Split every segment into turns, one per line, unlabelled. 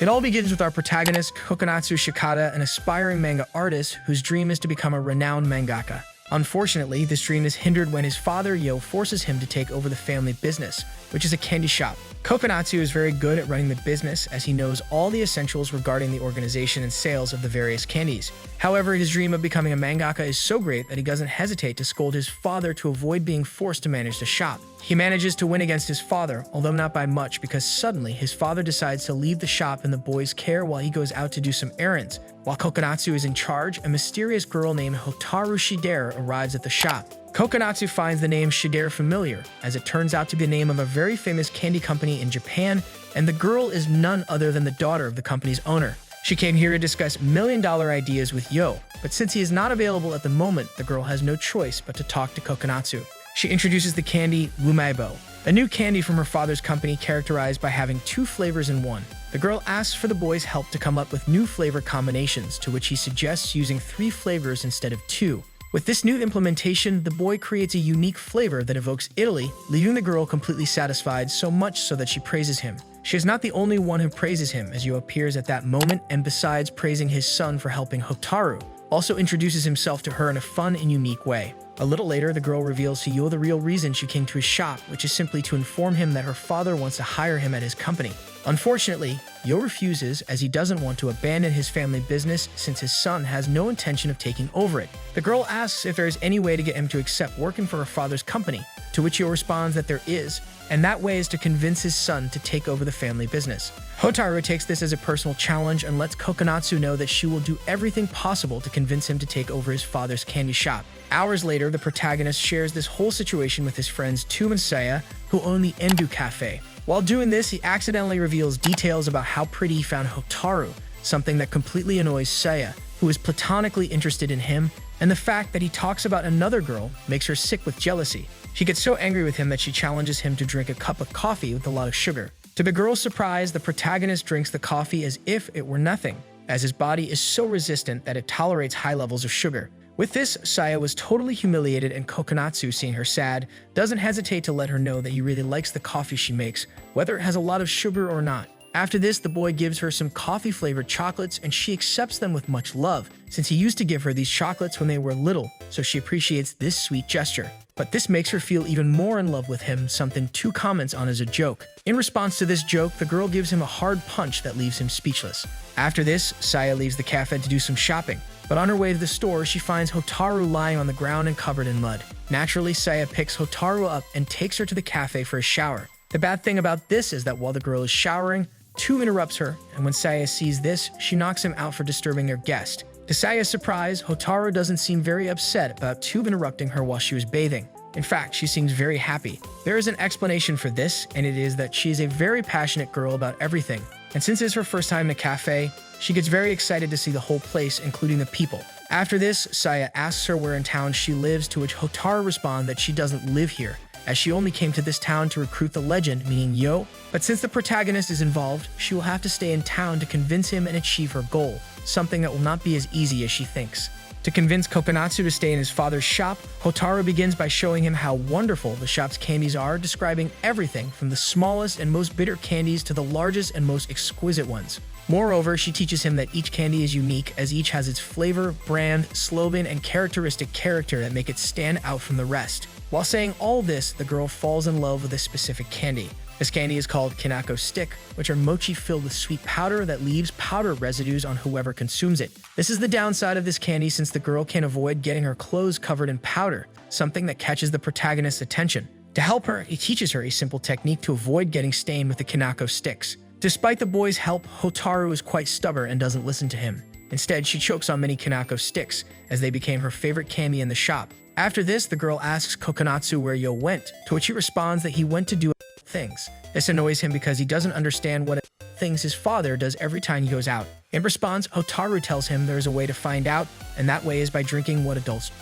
It all begins with our protagonist, Kokonotsu Shikada, an aspiring manga artist whose dream is to become a renowned mangaka. Unfortunately, this dream is hindered when his father, Yo, forces him to take over the family business, which is a candy shop. Kokonotsu is very good at running the business as he knows all the essentials regarding the organization and sales of the various candies. However, his dream of becoming a mangaka is so great that he doesn't hesitate to scold his father to avoid being forced to manage the shop. He manages to win against his father, although not by much, because suddenly his father decides to leave the shop in the boy's care while he goes out to do some errands. While Kokonotsu is in charge, a mysterious girl named Hotaru Shidera arrives at the shop. Kokonotsu finds the name Shidera familiar, as it turns out to be the name of a very famous candy company in Japan, and the girl is none other than the daughter of the company's owner. She came here to discuss million-dollar ideas with Yo, but since he is not available at the moment, the girl has no choice but to talk to Kokonotsu. She introduces the candy Lumaibo, a new candy from her father's company characterized by having 2 flavors in one. The girl asks for the boy's help to come up with new flavor combinations, to which he suggests using 3 flavors instead of 2. With this new implementation, the boy creates a unique flavor that evokes Italy, leaving the girl completely satisfied, so much so that she praises him. She is not the only one who praises him, as Yo appears at that moment, and besides praising his son for helping Hotaru, also introduces himself to her in a fun and unique way. A little later, the girl reveals to Yo the real reason she came to his shop, which is simply to inform him that her father wants to hire him at his company. Unfortunately, Yo refuses as he doesn't want to abandon his family business since his son has no intention of taking over it. The girl asks if there is any way to get him to accept working for her father's company, to which Yo responds that there is, and that way is to convince his son to take over the family business. Hotaru takes this as a personal challenge and lets Kokonotsu know that she will do everything possible to convince him to take over his father's candy shop. Hours later, the protagonist shares this whole situation with his friends Tum and Saya, who own the Endu Cafe. While doing this, he accidentally reveals details about how pretty he found Hotaru, something that completely annoys Saya, who is platonically interested in him, and the fact that he talks about another girl makes her sick with jealousy. She gets so angry with him that she challenges him to drink a cup of coffee with a lot of sugar. To the girl's surprise, the protagonist drinks the coffee as if it were nothing, as his body is so resistant that it tolerates high levels of sugar. With this, Saya was totally humiliated, and Kokonotsu, seeing her sad, doesn't hesitate to let her know that he really likes the coffee she makes, whether it has a lot of sugar or not. After this, the boy gives her some coffee-flavored chocolates, and she accepts them with much love, since he used to give her these chocolates when they were little, so she appreciates this sweet gesture. But this makes her feel even more in love with him, something Tu comments on as a joke. In response to this joke, the girl gives him a hard punch that leaves him speechless. After this, Saya leaves the cafe to do some shopping, but on her way to the store, she finds Hotaru lying on the ground and covered in mud. Naturally, Saya picks Hotaru up and takes her to the cafe for a shower. The bad thing about this is that while the girl is showering, Tu interrupts her, and when Saya sees this, she knocks him out for disturbing their guest. To Saya's surprise, Hotaru doesn't seem very upset about Tu interrupting her while she was bathing. In fact, she seems very happy. There is an explanation for this, and it is that she is a very passionate girl about everything. And since it's her first time in a cafe, she gets very excited to see the whole place, including the people. After this, Saya asks her where in town she lives, to which Hotaru responds that she doesn't live here, as she only came to this town to recruit the legend, meaning Yo. But since the protagonist is involved, she will have to stay in town to convince him and achieve her goal, something that will not be as easy as she thinks. To convince Kokonotsu to stay in his father's shop, Hotaru begins by showing him how wonderful the shop's candies are, describing everything from the smallest and most bitter candies to the largest and most exquisite ones. Moreover, she teaches him that each candy is unique, as each has its flavor, brand, slogan, and characteristic character that make it stand out from the rest. While saying all this, the girl falls in love with a specific candy. This candy is called Kinako Stick, which are mochi filled with sweet powder that leaves powder residues on whoever consumes it. This is the downside of this candy, since the girl can't avoid getting her clothes covered in powder, something that catches the protagonist's attention. To help her, he teaches her a simple technique to avoid getting stained with the Kinako sticks. Despite the boy's help, Hotaru is quite stubborn and doesn't listen to him. Instead, she chokes on many Kinako sticks, as they became her favorite candy in the shop. After this, the girl asks Kokonotsu where Yo went, to which he responds that he went to do things. This annoys him because he doesn't understand what things his father does every time he goes out. In response, Hotaru tells him there is a way to find out, and that way is by drinking what adults.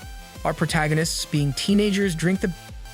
Our protagonists, being teenagers, drink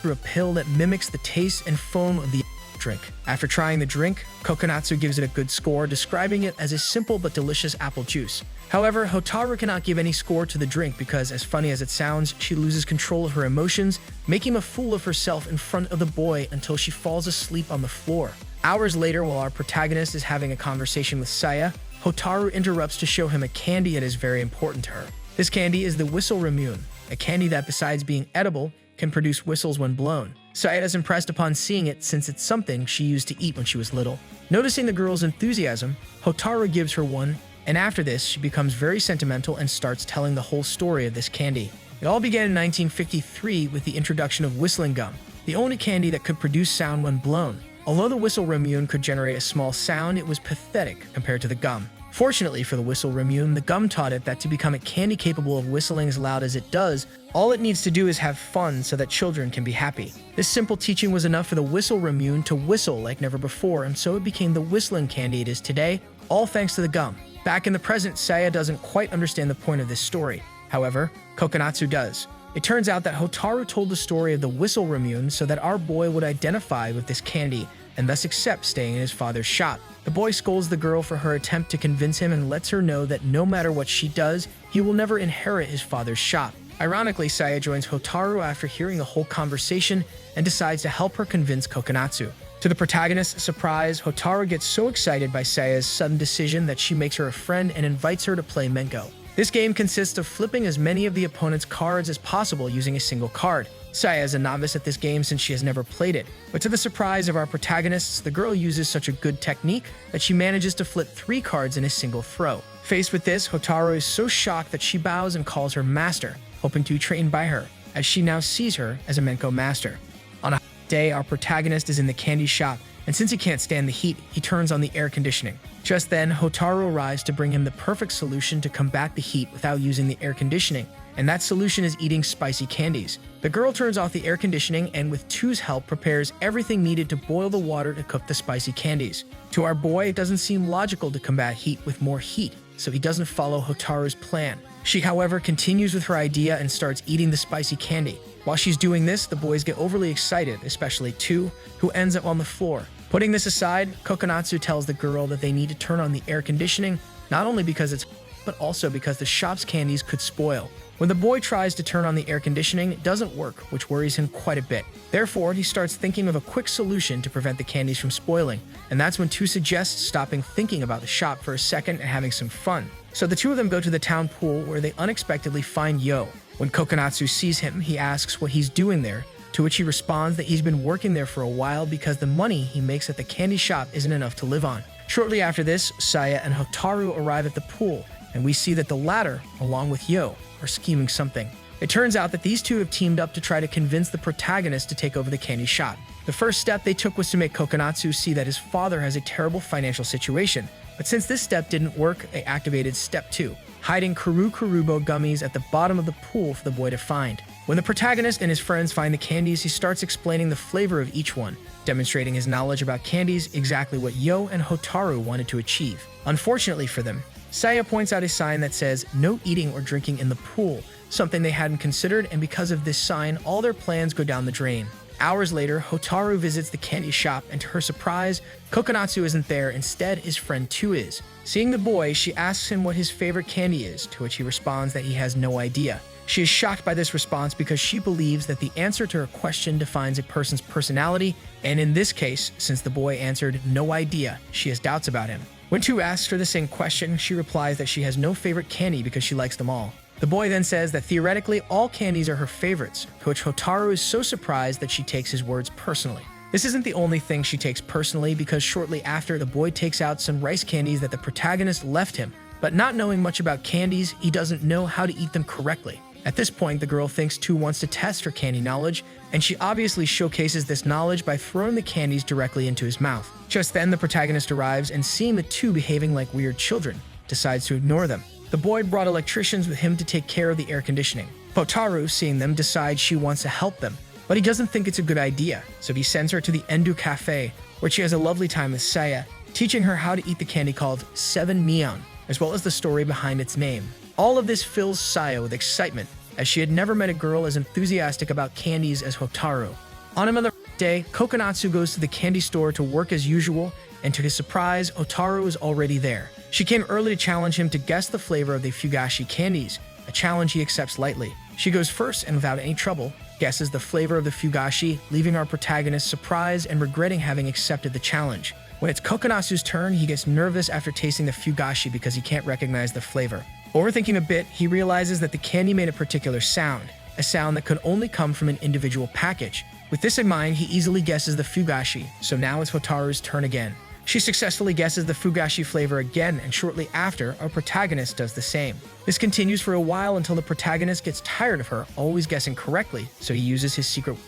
through a pill that mimics the taste and foam of the drink. After trying the drink, Kokonotsu gives it a good score, describing it as a simple but delicious apple juice. However, Hotaru cannot give any score to the drink because, as funny as it sounds, she loses control of her emotions, making a fool of herself in front of the boy until she falls asleep on the floor. Hours later, while our protagonist is having a conversation with Saya, Hotaru interrupts to show him a candy that is very important to her. This candy is the whistle ramune, a candy that besides being edible, can produce whistles when blown. Saya is impressed upon seeing it since it's something she used to eat when she was little. Noticing the girl's enthusiasm, Hotaru gives her one, and after this, she becomes very sentimental and starts telling the whole story of this candy. It all began in 1953 with the introduction of whistling gum, the only candy that could produce sound when blown. Although the whistle ramune could generate a small sound, it was pathetic compared to the gum. Fortunately for the whistle ramune, the gum taught it that to become a candy capable of whistling as loud as it does, all it needs to do is have fun so that children can be happy. This simple teaching was enough for the whistle ramune to whistle like never before, and so it became the whistling candy it is today, all thanks to the gum. Back in the present, Saya doesn't quite understand the point of this story. However, Kokonotsu does. It turns out that Hotaru told the story of the whistle ramune so that our boy would identify with this candy and thus accept staying in his father's shop. The boy scolds the girl for her attempt to convince him and lets her know that no matter what she does, he will never inherit his father's shop. Ironically, Saya joins Hotaru after hearing the whole conversation and decides to help her convince Kokonotsu. To the protagonist's surprise, Hotaru gets so excited by Saya's sudden decision that she makes her a friend and invites her to play Menko. This game consists of flipping as many of the opponent's cards as possible using a single card. Saya is a novice at this game since she has never played it, but to the surprise of our protagonists, the girl uses such a good technique that she manages to flip 3 cards in a single throw. Faced with this, Hotaru is so shocked that she bows and calls her master, hoping to be trained by her, as she now sees her as a Menko master. On a hot day, our protagonist is in the candy shop, and since he can't stand the heat, he turns on the air conditioning. Just then, Hotaru arrives to bring him the perfect solution to combat the heat without using the air conditioning, and that solution is eating spicy candies. The girl turns off the air conditioning and with Two's help prepares everything needed to boil the water to cook the spicy candies. To our boy, it doesn't seem logical to combat heat with more heat, so he doesn't follow Hotaru's plan. She, however, continues with her idea and starts eating the spicy candy. While she's doing this, the boys get overly excited, especially Two, who ends up on the floor. Putting this aside, Kokonotsu tells the girl that they need to turn on the air conditioning, not only because it's but also because the shop's candies could spoil. When the boy tries to turn on the air conditioning, it doesn't work, which worries him quite a bit. Therefore, he starts thinking of a quick solution to prevent the candies from spoiling, and that's when Two suggests stopping thinking about the shop for a second and having some fun. So the two of them go to the town pool where they unexpectedly find Yo. When Kokonotsu sees him, he asks what he's doing there, to which he responds that he's been working there for a while because the money he makes at the candy shop isn't enough to live on. Shortly after this, Saya and Hotaru arrive at the pool, and we see that the latter, along with Yo, are scheming something. It turns out that these two have teamed up to try to convince the protagonist to take over the candy shop. The first step they took was to make Kokonotsu see that his father has a terrible financial situation, but since this step didn't work, they activated step 2, hiding Kurubo gummies at the bottom of the pool for the boy to find. When the protagonist and his friends find the candies, he starts explaining the flavor of each one, demonstrating his knowledge about candies, exactly what Yo and Hotaru wanted to achieve. Unfortunately for them, Saya points out a sign that says no eating or drinking in the pool, something they hadn't considered, and because of this sign, all their plans go down the drain. Hours later, Hotaru visits the candy shop, and to her surprise, Kokonotsu isn't there. Instead, his friend Two is. Seeing the boy, she asks him what his favorite candy is, to which he responds that he has no idea. She is shocked by this response because she believes that the answer to her question defines a person's personality, and in this case, since the boy answered no idea, she has doubts about him. When Two asks her the same question, she replies that she has no favorite candy because she likes them all. The boy then says that theoretically all candies are her favorites, to which Hotaru is so surprised that she takes his words personally. This isn't the only thing she takes personally, because shortly after, the boy takes out some rice candies that the protagonist left him, but not knowing much about candies, he doesn't know how to eat them correctly. At this point, the girl thinks Two wants to test her candy knowledge, and she obviously showcases this knowledge by throwing the candies directly into his mouth. Just then, the protagonist arrives, and seeing the two behaving like weird children, decides to ignore them. The boy brought electricians with him to take care of the air conditioning. Hotaru, seeing them, decides she wants to help them, but he doesn't think it's a good idea, so he sends her to the Endu Cafe, where she has a lovely time with Saya, teaching her how to eat the candy called 7 Mion, as well as the story behind its name. All of this fills Saya with excitement, as she had never met a girl as enthusiastic about candies as Hotaru. On another day, Kokonotsu goes to the candy store to work as usual, and to his surprise, Hotaru is already there. She came early to challenge him to guess the flavor of the Fugashi candies, a challenge he accepts lightly. She goes first and without any trouble, guesses the flavor of the Fugashi, leaving our protagonist surprised and regretting having accepted the challenge. When it's Kokonatsu's turn, he gets nervous after tasting the fugashi because he can't recognize the flavor. Overthinking a bit, he realizes that the candy made a particular sound, a sound that could only come from an individual package. With this in mind, he easily guesses the fugashi, so now it's Hotaru's turn again. She successfully guesses the fugashi flavor again, and shortly after, our protagonist does the same. This continues for a while until the protagonist gets tired of her always guessing correctly, so he uses his secret.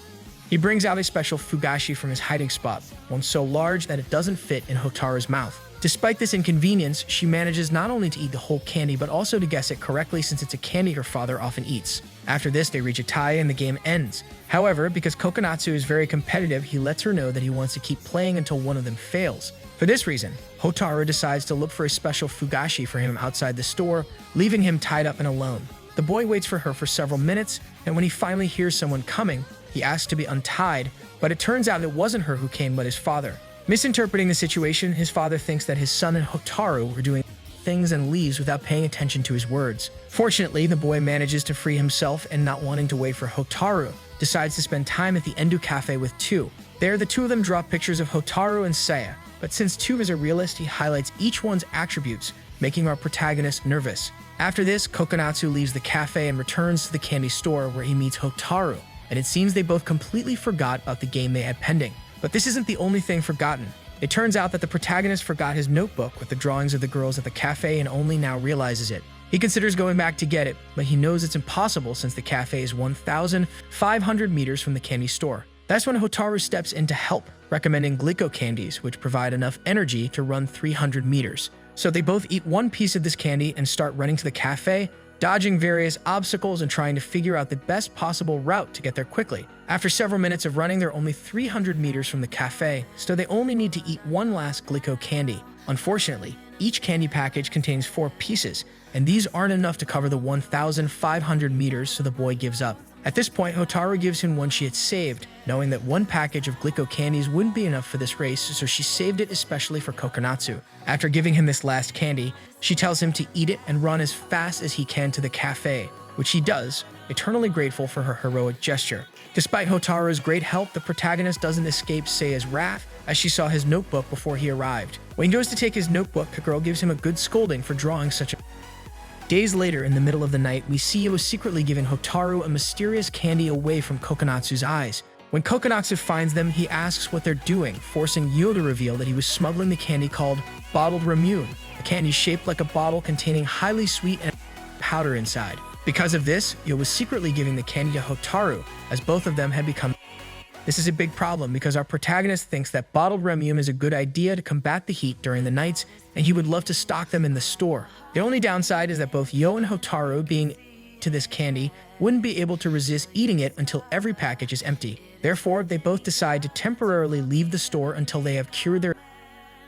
He brings out a special fugashi from his hiding spot, one so large that it doesn't fit in Hotaru's mouth. Despite this inconvenience, she manages not only to eat the whole candy, but also to guess it correctly since it's a candy her father often eats. After this, they reach a tie and the game ends. However, because Kokonatsu is very competitive, he lets her know that he wants to keep playing until one of them fails. For this reason, Hotaru decides to look for a special fugashi for him outside the store, leaving him tied up and alone. The boy waits for her for several minutes, and when he finally hears someone coming, he asks to be untied, but it turns out it wasn't her who came but his father. Misinterpreting the situation, his father thinks that his son and Hotaru were doing things and leaves without paying attention to his words. Fortunately, the boy manages to free himself and, not wanting to wait for Hotaru, decides to spend time at the Endo Cafe with Tu. There, the two of them draw pictures of Hotaru and Saya, but since Tu is a realist, he highlights each one's attributes, making our protagonist nervous. After this, Kokonatsu leaves the cafe and returns to the candy store where he meets Hotaru, and it seems they both completely forgot about the game they had pending. But this isn't the only thing forgotten. It turns out that the protagonist forgot his notebook with the drawings of the girls at the cafe and only now realizes it. He considers going back to get it, but he knows it's impossible since the cafe is 1,500 meters from the candy store. That's when Hotaru steps in to help, recommending Glico candies, which provide enough energy to run 300 meters. So they both eat one piece of this candy and start running to the cafe, dodging various obstacles and trying to figure out the best possible route to get there quickly. After several minutes of running, they're only 300 meters from the cafe, so they only need to eat one last Glico candy. Unfortunately, each candy package contains 4 pieces, and these aren't enough to cover the 1,500 meters, so the boy gives up. At this point, Hotaru gives him one she had saved, knowing that one package of Glico candies wouldn't be enough for this race, so she saved it especially for Kokonatsu. After giving him this last candy, she tells him to eat it and run as fast as he can to the cafe, which he does, eternally grateful for her heroic gesture. Despite Hotaru's great help, the protagonist doesn't escape Saya's wrath, as she saw his notebook before he arrived. When he goes to take his notebook, the girl gives him a good scolding for drawing such a... Days later, in the middle of the night, we see Yo secretly giving Hotaru a mysterious candy away from Kokonatsu's eyes. When Kokonatsu finds them, he asks what they're doing, forcing Yo to reveal that he was smuggling the candy called bottled ramune, a candy shaped like a bottle containing highly sweet and powder inside. Because of this, Yo was secretly giving the candy to Hotaru, as both of them had become... This is a big problem because our protagonist thinks that bottled ramune is a good idea to combat the heat during the nights, and he would love to stock them in the store. The only downside is that both Yo and Hotaru, being to this candy, wouldn't be able to resist eating it until every package is empty. Therefore, they both decide to temporarily leave the store until they have cured their...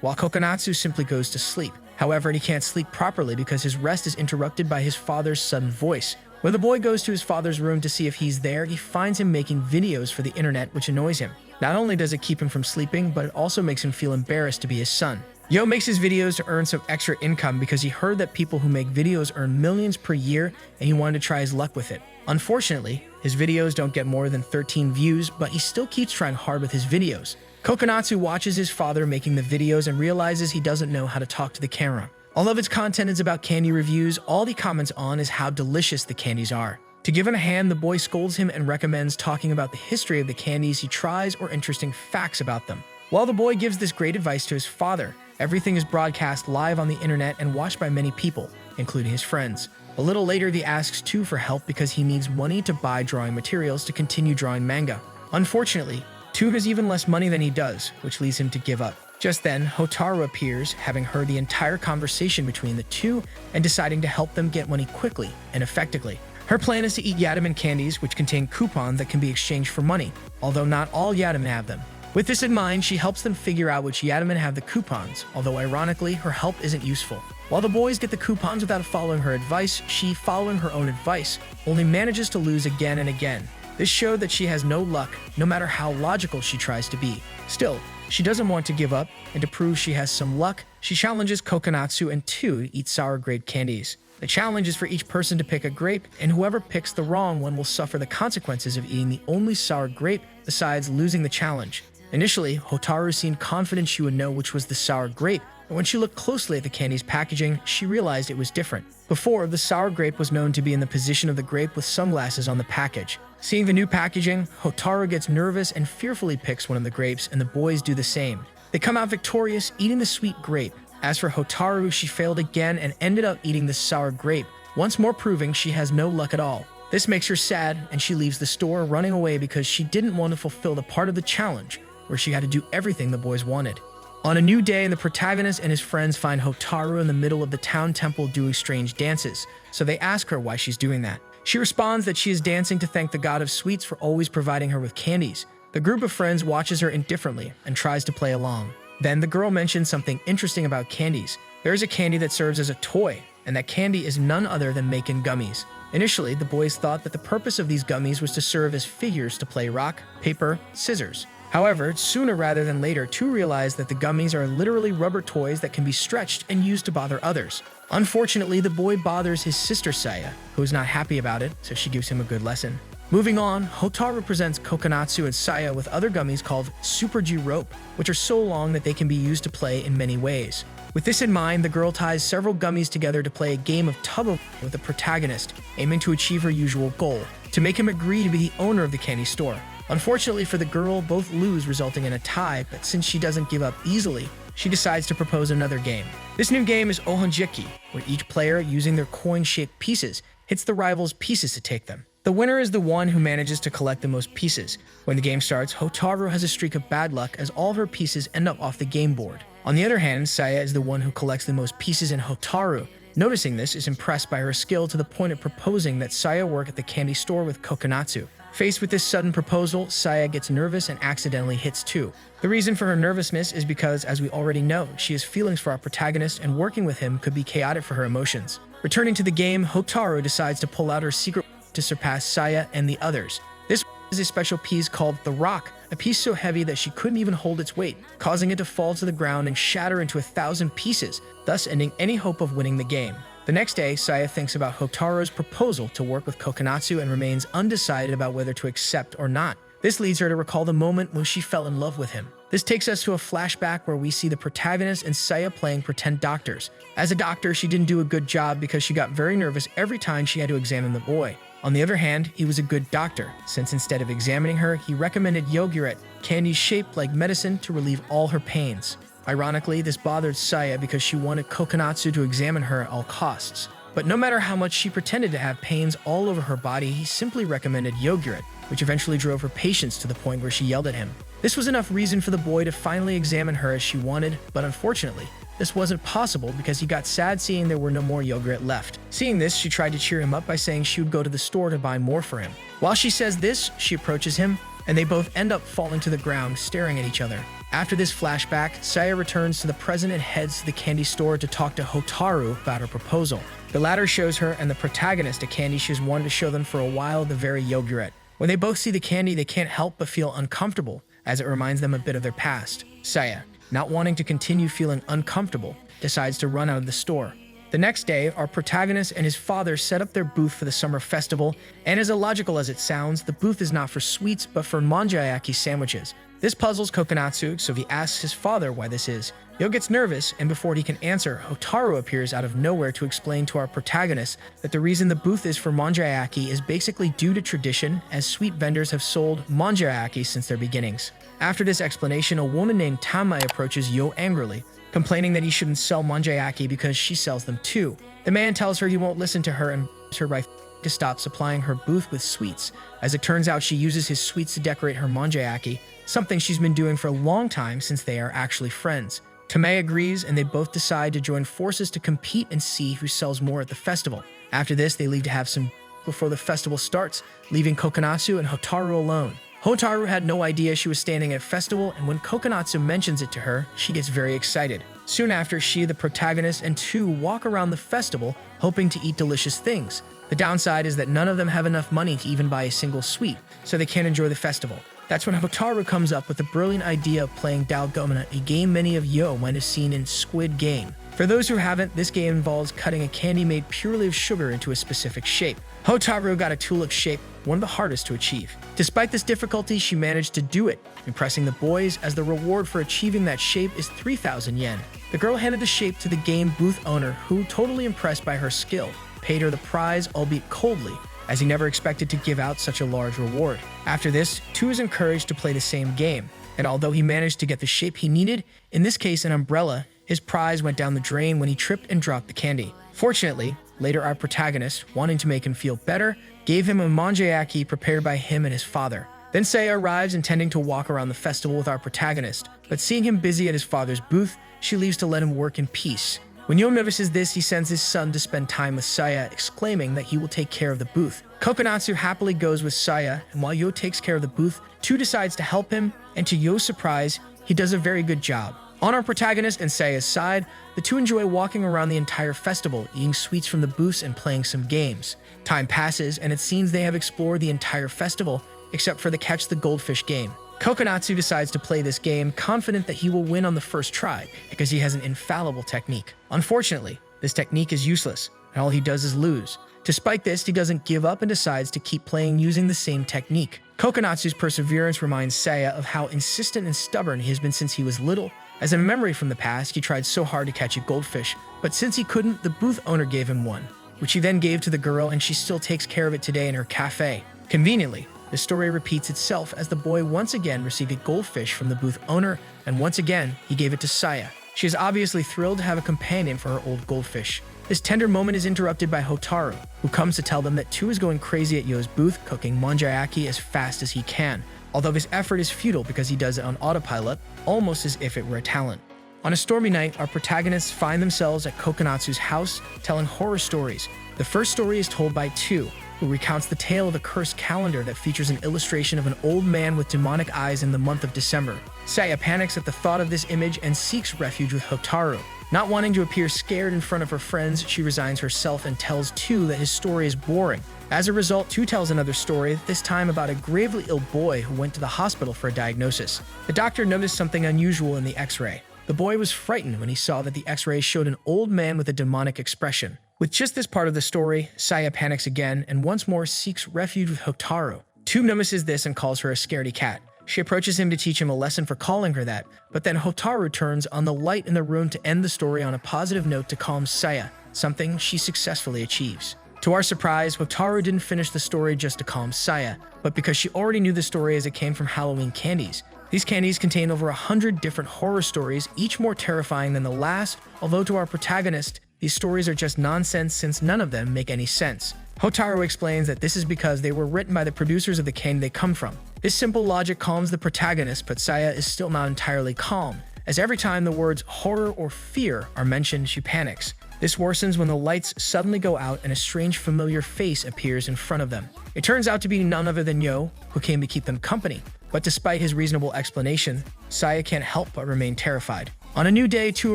While Kokonatsu simply goes to sleep. However, he can't sleep properly because his rest is interrupted by his father's sudden voice. When the boy goes to his father's room to see if he's there, he finds him making videos for the internet, which annoys him. Not only does it keep him from sleeping, but it also makes him feel embarrassed to be his son. Yo makes his videos to earn some extra income because he heard that people who make videos earn millions per year, and he wanted to try his luck with it. Unfortunately, his videos don't get more than 13 views, but he still keeps trying hard with his videos. Kokonatsu watches his father making the videos and realizes he doesn't know how to talk to the camera. Although its content is about candy reviews, all he comments on is how delicious the candies are. To give him a hand, the boy scolds him and recommends talking about the history of the candies he tries or interesting facts about them. While the boy gives this great advice to his father, everything is broadcast live on the internet and watched by many people, including his friends. A little later, he asks Tu for help because he needs money to buy drawing materials to continue drawing manga. Unfortunately, Tu has even less money than he does, which leads him to give up. Just then, Hotaru appears, having heard the entire conversation between the two and deciding to help them get money quickly and effectively. Her plan is to eat Yataman candies, which contain coupons that can be exchanged for money, although not all Yataman have them. With this in mind, she helps them figure out which Yataman have the coupons, although ironically, her help isn't useful. While the boys get the coupons without following her advice, she, following her own advice, only manages to lose again and again. This showed that she has no luck, no matter how logical she tries to be. Still, she doesn't want to give up, and to prove she has some luck, she challenges Kokonatsu and Tu to eat sour grape candies. The challenge is for each person to pick a grape, and whoever picks the wrong one will suffer the consequences of eating the only sour grape besides losing the challenge. Initially, Hotaru seemed confident she would know which was the sour grape, but when she looked closely at the candy's packaging, she realized it was different. Before, the sour grape was known to be in the position of the grape with sunglasses on the package. Seeing the new packaging, Hotaru gets nervous and fearfully picks one of the grapes, and the boys do the same. They come out victorious, eating the sweet grape. As for Hotaru, she failed again and ended up eating the sour grape, once more proving she has no luck at all. This makes her sad, and she leaves the store, running away because she didn't want to fulfill the part of the challenge where she had to do everything the boys wanted. On a new day, the protagonist and his friends find Hotaru in the middle of the town temple doing strange dances, so they ask her why she's doing that. She responds that she is dancing to thank the god of sweets for always providing her with candies. The group of friends watches her indifferently and tries to play along. Then the girl mentions something interesting about candies. There is a candy that serves as a toy, and that candy is none other than Macon gummies. Initially, the boys thought that the purpose of these gummies was to serve as figures to play rock, paper, scissors. However, sooner rather than later, two realized that the gummies are literally rubber toys that can be stretched and used to bother others. Unfortunately, the boy bothers his sister Saya, who is not happy about it, so she gives him a good lesson. Moving on, Hotaru presents Kokonotsu and Saya with other gummies called Super G rope, which are so long that they can be used to play in many ways. With this in mind, the girl ties several gummies together to play a game of tug-of-war with the protagonist, aiming to achieve her usual goal, to make him agree to be the owner of the candy store. Unfortunately for the girl, both lose, resulting in a tie, but since she doesn't give up easily, she decides to propose another game. This new game is Ohonjiki, where each player, using their coin-shaped pieces, hits the rival's pieces to take them. The winner is the one who manages to collect the most pieces. When the game starts, Hotaru has a streak of bad luck as all of her pieces end up off the game board. On the other hand, Saya is the one who collects the most pieces, and Hotaru, noticing this, is impressed by her skill to the point of proposing that Saya work at the candy store with Kokonotsu. Faced with this sudden proposal, Saya gets nervous and accidentally hits 2. The reason for her nervousness is because, as we already know, she has feelings for our protagonist, and working with him could be chaotic for her emotions. Returning to the game, Hotaru decides to pull out her secret to surpass Saya and the others. This is a special piece called the Rock, a piece so heavy that she couldn't even hold its weight, causing it to fall to the ground and shatter into 1,000 pieces, thus ending any hope of winning the game. The next day, Saya thinks about Hotaru's proposal to work with Kokonotsu and remains undecided about whether to accept or not. This leads her to recall the moment when she fell in love with him. This takes us to a flashback where we see the protagonist and Saya playing pretend doctors. As a doctor, she didn't do a good job because she got very nervous every time she had to examine the boy. On the other hand, he was a good doctor, since instead of examining her, he recommended yogurt, candy shaped like medicine, to relieve all her pains. Ironically, this bothered Saya because she wanted Kokonotsu to examine her at all costs. But no matter how much she pretended to have pains all over her body, he simply recommended yogurt, which eventually drove her patience to the point where she yelled at him. This was enough reason for the boy to finally examine her as she wanted, but unfortunately, this wasn't possible because he got sad seeing there were no more yogurt left. Seeing this, she tried to cheer him up by saying she would go to the store to buy more for him. While she says this, she approaches him, and they both end up falling to the ground, staring at each other. After this flashback, Saya returns to the present and heads to the candy store to talk to Hotaru about her proposal. The latter shows her and the protagonist a candy she's wanted to show them for a while, the very yogurt. When they both see the candy, they can't help but feel uncomfortable, as it reminds them a bit of their past. Saya, not wanting to continue feeling uncomfortable, decides to run out of the store. The next day, our protagonist and his father set up their booth for the summer festival, and as illogical as it sounds, the booth is not for sweets but for manjayaki sandwiches. This puzzles Kokonotsu, so he asks his father why this is. Yo gets nervous, and before he can answer, Hotaru appears out of nowhere to explain to our protagonist that the reason the booth is for manjayaki is basically due to tradition, as sweet vendors have sold manjayaki since their beginnings. After this explanation, a woman named Tamai approaches Yo angrily, complaining that he shouldn't sell manjayaki because she sells them too. The man tells her he won't listen to her and her by to stop supplying her booth with sweets. As it turns out, she uses his sweets to decorate her manjayaki, something she's been doing for a long time since they are actually friends. Tamei agrees, and they both decide to join forces to compete and see who sells more at the festival. After this, they leave to have some before the festival starts, leaving Kokonotsu and Hotaru alone. Hotaru had no idea she was standing at a festival, and when Kokonotsu mentions it to her, she gets very excited. Soon after, she, the protagonist, and two walk around the festival, hoping to eat delicious things. The downside is that none of them have enough money to even buy a single sweet, so they can't enjoy the festival. That's when Hotaru comes up with the brilliant idea of playing Dalgona, a game many of Yo might have seen in Squid Game. For those who haven't, this game involves cutting a candy made purely of sugar into a specific shape. Hotaru got a tulip shape, one of the hardest to achieve. Despite this difficulty, she managed to do it, impressing the boys, as the reward for achieving that shape is 3,000 yen. The girl handed the shape to the game booth owner, who, totally impressed by her skill, paid her the prize, albeit coldly, as he never expected to give out such a large reward. After this, Tu is encouraged to play the same game, and although he managed to get the shape he needed, in this case an umbrella, his prize went down the drain when he tripped and dropped the candy. Fortunately, later our protagonist, wanting to make him feel better, gave him a manjayaki prepared by him and his father. Then Saya arrives intending to walk around the festival with our protagonist, but seeing him busy at his father's booth, she leaves to let him work in peace. When Yo notices this, he sends his son to spend time with Saya, exclaiming that he will take care of the booth. Kokonotsu happily goes with Saya, and while Yo takes care of the booth, Tu decides to help him, and to Yo's surprise, he does a very good job. On our protagonist and Saya's side, the two enjoy walking around the entire festival, eating sweets from the booths and playing some games. Time passes, and it seems they have explored the entire festival, except for the Catch the Goldfish game. Kokonotsu decides to play this game, confident that he will win on the first try, because he has an infallible technique. Unfortunately, this technique is useless, and all he does is lose. Despite this, he doesn't give up and decides to keep playing using the same technique. Kokonatsu's perseverance reminds Saya of how insistent and stubborn he has been since he was little. As a memory from the past, he tried so hard to catch a goldfish, but since he couldn't, the booth owner gave him one, which he then gave to the girl, and she still takes care of it today in her cafe. Conveniently, the story repeats itself as the boy once again received a goldfish from the booth owner, and once again, he gave it to Saya. She is obviously thrilled to have a companion for her old goldfish. This tender moment is interrupted by Hotaru, who comes to tell them that Tu is going crazy at Yo's booth, cooking manjayaki as fast as he can, although his effort is futile because he does it on autopilot, almost as if it were a talent. On a stormy night, our protagonists find themselves at Kokonatsu's house, telling horror stories. The first story is told by Tu, who recounts the tale of a cursed calendar that features an illustration of an old man with demonic eyes in the month of December. Saya panics at the thought of this image and seeks refuge with Hotaru. Not wanting to appear scared in front of her friends, she resigns herself and tells Tu that his story is boring. As a result, Tu tells another story, this time about a gravely ill boy who went to the hospital for a diagnosis. The doctor noticed something unusual in the x-ray. The boy was frightened when he saw that the x-ray showed an old man with a demonic expression. With just this part of the story, Saya panics again and once more seeks refuge with Hotaru. Tu notices this and calls her a scaredy cat. She approaches him to teach him a lesson for calling her that, but then Hotaru turns on the light in the room to end the story on a positive note to calm Saya, something she successfully achieves. To our surprise, Hotaru didn't finish the story just to calm Saya, but because she already knew the story as it came from Halloween candies. These candies contain over 100 different horror stories, each more terrifying than the last, although to our protagonist, these stories are just nonsense since none of them make any sense. Hotaru explains that this is because they were written by the producers of the candy they come from. This simple logic calms the protagonist, but Saya is still not entirely calm, as every time the words horror or fear are mentioned, she panics. This worsens when the lights suddenly go out and a strange familiar face appears in front of them. It turns out to be none other than Yo, who came to keep them company. But despite his reasonable explanation, Saya can't help but remain terrified. On a new day, Tu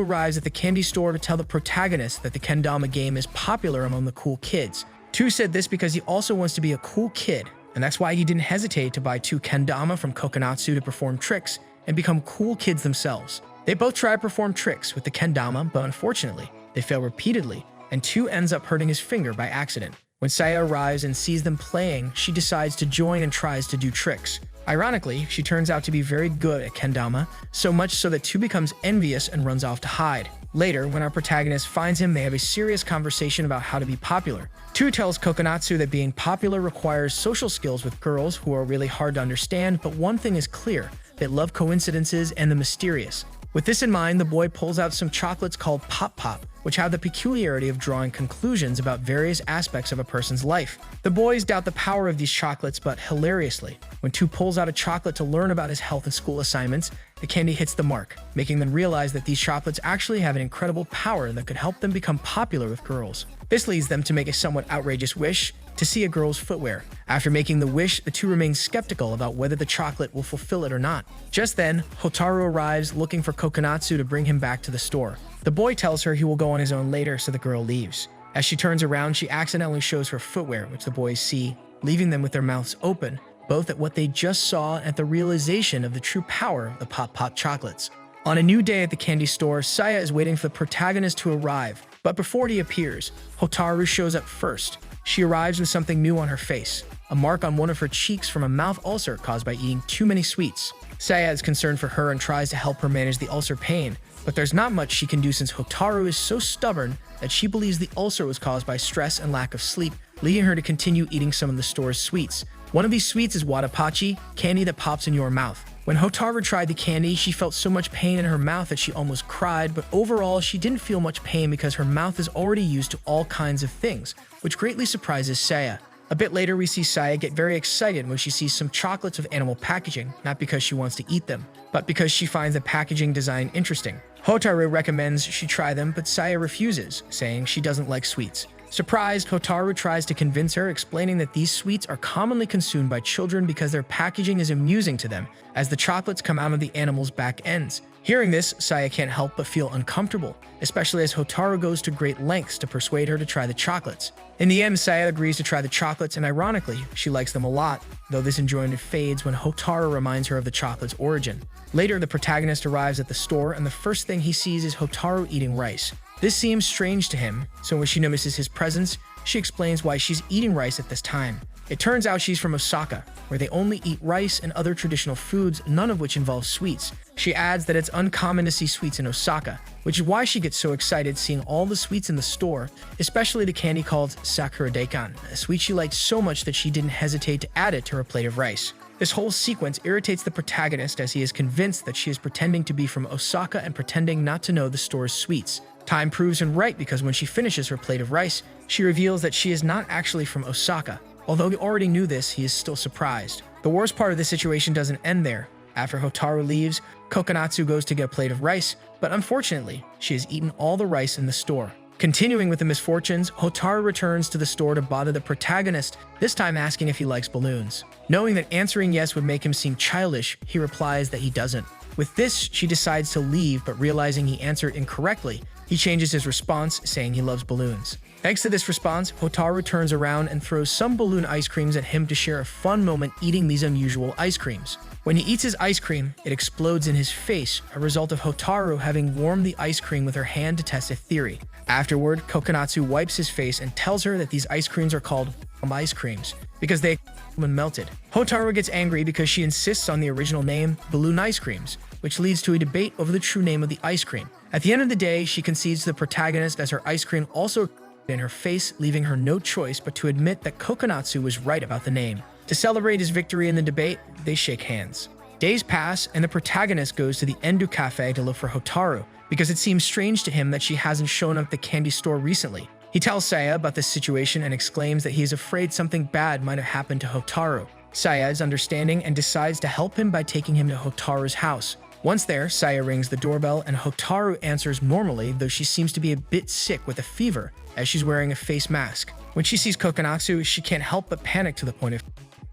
arrives at the candy store to tell the protagonist that the kendama game is popular among the cool kids. Tu said this because he also wants to be a cool kid, and that's why he didn't hesitate to buy 2 kendama from Kokonotsu to perform tricks and become cool kids themselves. They both try to perform tricks with the kendama, but unfortunately, they fail repeatedly, and Tu ends up hurting his finger by accident. When Saya arrives and sees them playing, she decides to join and tries to do tricks. Ironically, she turns out to be very good at kendama, so much so that Tu becomes envious and runs off to hide. Later, when our protagonist finds him, they have a serious conversation about how to be popular. Tu tells Kokonatsu that being popular requires social skills with girls who are really hard to understand, but one thing is clear: they love coincidences and the mysterious. With this in mind, the boy pulls out some chocolates called Pop Pop, which have the peculiarity of drawing conclusions about various aspects of a person's life. The boys doubt the power of these chocolates, but hilariously, when Tu pulls out a chocolate to learn about his health and school assignments, the candy hits the mark, making them realize that these chocolates actually have an incredible power that could help them become popular with girls. This leads them to make a somewhat outrageous wish to see a girl's footwear. After making the wish, the two remain skeptical about whether the chocolate will fulfill it or not. Just then, Hotaru arrives looking for Kokonatsu to bring him back to the store. The boy tells her he will go on his own later, so the girl leaves. As she turns around, she accidentally shows her footwear, which the boys see, leaving them with their mouths open, both at what they just saw and at the realization of the true power of the Pop Pop chocolates. On a new day at the candy store, Saya is waiting for the protagonist to arrive, but before he appears, Hotaru shows up first. She arrives with something new on her face, a mark on one of her cheeks from a mouth ulcer caused by eating too many sweets. Saya is concerned for her and tries to help her manage the ulcer pain, but there's not much she can do since Hotaru is so stubborn that she believes the ulcer was caused by stress and lack of sleep, leading her to continue eating some of the store's sweets. One of these sweets is watapachi, candy that pops in your mouth. When Hotaru tried the candy, she felt so much pain in her mouth that she almost cried, but overall she didn't feel much pain because her mouth is already used to all kinds of things, which greatly surprises Saya. A bit later, we see Saya get very excited when she sees some chocolates with animal packaging, not because she wants to eat them, but because she finds the packaging design interesting. Hotaru recommends she try them, but Saya refuses, saying she doesn't like sweets. Surprised, Hotaru tries to convince her, explaining that these sweets are commonly consumed by children because their packaging is amusing to them, as the chocolates come out of the animals' back ends. Hearing this, Saya can't help but feel uncomfortable, especially as Hotaru goes to great lengths to persuade her to try the chocolates. In the end, Saya agrees to try the chocolates, and ironically, she likes them a lot, though this enjoyment fades when Hotaru reminds her of the chocolate's origin. Later, the protagonist arrives at the store, and the first thing he sees is Hotaru eating rice. This seems strange to him, so when she notices his presence, she explains why she's eating rice at this time. It turns out she's from Osaka, where they only eat rice and other traditional foods, none of which involve sweets. She adds that it's uncommon to see sweets in Osaka, which is why she gets so excited seeing all the sweets in the store, especially the candy called Sakura Daikon, a sweet she liked so much that she didn't hesitate to add it to her plate of rice. This whole sequence irritates the protagonist as he is convinced that she is pretending to be from Osaka and pretending not to know the store's sweets. Time proves him right because when she finishes her plate of rice, she reveals that she is not actually from Osaka. Although he already knew this, he is still surprised. The worst part of this situation doesn't end there. After Hotaru leaves, Kokonotsu goes to get a plate of rice, but unfortunately, she has eaten all the rice in the store. Continuing with the misfortunes, Hotaru returns to the store to bother the protagonist, this time asking if he likes balloons. Knowing that answering yes would make him seem childish, he replies that he doesn't. With this, she decides to leave, but realizing he answered incorrectly, he changes his response, saying he loves balloons. Thanks to this response, Hotaru turns around and throws some balloon ice creams at him to share a fun moment eating these unusual ice creams. When he eats his ice cream, it explodes in his face, a result of Hotaru having warmed the ice cream with her hand to test a theory. Afterward, Kokonotsu wipes his face and tells her that these ice creams are called ice creams because they when melted. Hotaru gets angry because she insists on the original name, balloon ice creams, which leads to a debate over the true name of the ice cream. At the end of the day, she concedes to the protagonist as her ice cream also in her face, leaving her no choice but to admit that Kokonotsu was right about the name. To celebrate his victory in the debate, they shake hands. Days pass, and the protagonist goes to the Endu Cafe to look for Hotaru, because it seems strange to him that she hasn't shown up at the candy store recently. He tells Saya about this situation and exclaims that he is afraid something bad might have happened to Hotaru. Saya is understanding and decides to help him by taking him to Hotaru's house. Once there, Saya rings the doorbell and Hotaru answers normally, though she seems to be a bit sick with a fever, as she's wearing a face mask. When she sees Kokonotsu, she can't help but panic to the point of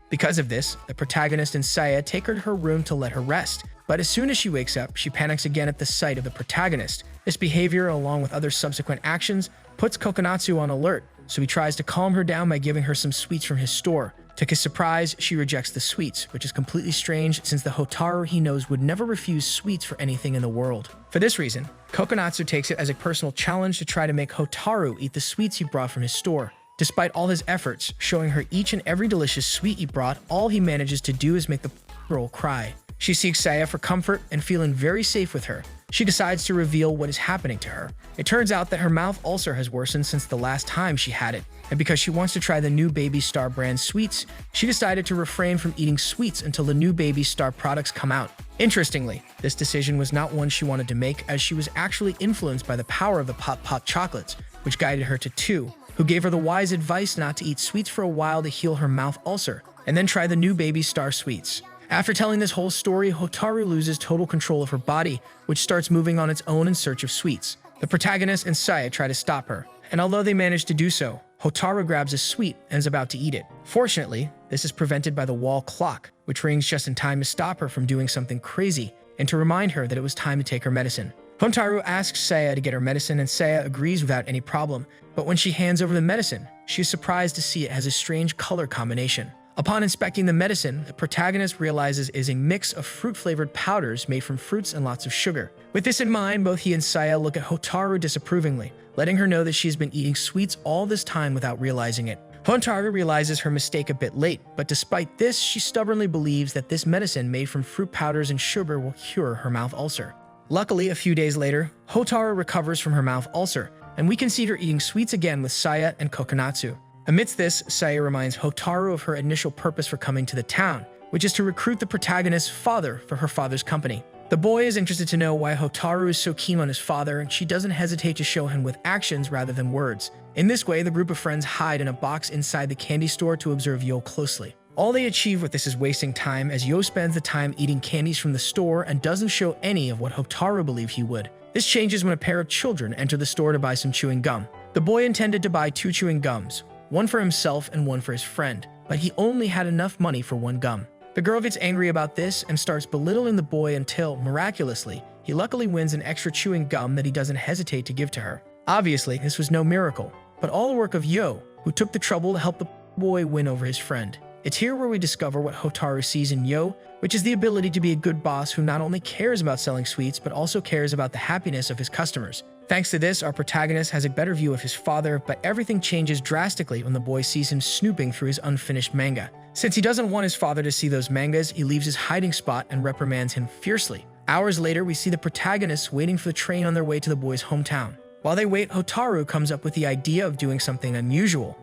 Because of this, the protagonist and Saya take her to her room to let her rest. But as soon as she wakes up, she panics again at the sight of the protagonist. This behavior, along with other subsequent actions, puts Kokonotsu on alert, so he tries to calm her down by giving her some sweets from his store. To his surprise, she rejects the sweets, which is completely strange since the Hotaru he knows would never refuse sweets for anything in the world. For this reason, Kokonotsu takes it as a personal challenge to try to make Hotaru eat the sweets he brought from his store. Despite all his efforts, showing her each and every delicious sweet he brought, all he manages to do is make the girl cry. She seeks Saya for comfort, and feeling very safe with her, she decides to reveal what is happening to her. It turns out that her mouth ulcer has worsened since the last time she had it, and because she wants to try the new Baby Star brand sweets, she decided to refrain from eating sweets until the new Baby Star products come out. Interestingly, this decision was not one she wanted to make, as she was actually influenced by the power of the Pop Pop chocolates, which guided her to Tu, who gave her the wise advice not to eat sweets for a while to heal her mouth ulcer, and then try the new Baby Star sweets. After telling this whole story, Hotaru loses total control of her body, which starts moving on its own in search of sweets. The protagonist and Saya try to stop her, and although they manage to do so, Hotaru grabs a sweet and is about to eat it. Fortunately, this is prevented by the wall clock, which rings just in time to stop her from doing something crazy and to remind her that it was time to take her medicine. Hotaru asks Saya to get her medicine, and Saya agrees without any problem, but when she hands over the medicine, she is surprised to see it has a strange color combination. Upon inspecting the medicine, the protagonist realizes it is a mix of fruit-flavored powders made from fruits and lots of sugar. With this in mind, both he and Saya look at Hotaru disapprovingly, letting her know that she has been eating sweets all this time without realizing it. Hotaru realizes her mistake a bit late, but despite this, she stubbornly believes that this medicine made from fruit powders and sugar will cure her mouth ulcer. Luckily, a few days later, Hotaru recovers from her mouth ulcer, and we can see her eating sweets again with Saya and Kokonotsu. Amidst this, Saya reminds Hotaru of her initial purpose for coming to the town, which is to recruit the protagonist's father for her father's company. The boy is interested to know why Hotaru is so keen on his father, and she doesn't hesitate to show him with actions rather than words. In this way, the group of friends hide in a box inside the candy store to observe Yo closely. All they achieve with this is wasting time, as Yo spends the time eating candies from the store and doesn't show any of what Hotaru believed he would. This changes when a pair of children enter the store to buy some chewing gum. The boy intended to buy 2 chewing gums, one for himself and one for his friend, but he only had enough money for 1 gum. The girl gets angry about this and starts belittling the boy until, miraculously, he luckily wins an extra chewing gum that he doesn't hesitate to give to her. Obviously, this was no miracle, but all the work of Yo, who took the trouble to help the boy win over his friend. It's here where we discover what Hotaru sees in Yo, which is the ability to be a good boss who not only cares about selling sweets, but also cares about the happiness of his customers. Thanks to this, our protagonist has a better view of his father, but everything changes drastically when the boy sees him snooping through his unfinished manga. Since he doesn't want his father to see those mangas, he leaves his hiding spot and reprimands him fiercely. Hours later, we see the protagonists waiting for the train on their way to the boy's hometown. While they wait, Hotaru comes up with the idea of doing something unusual.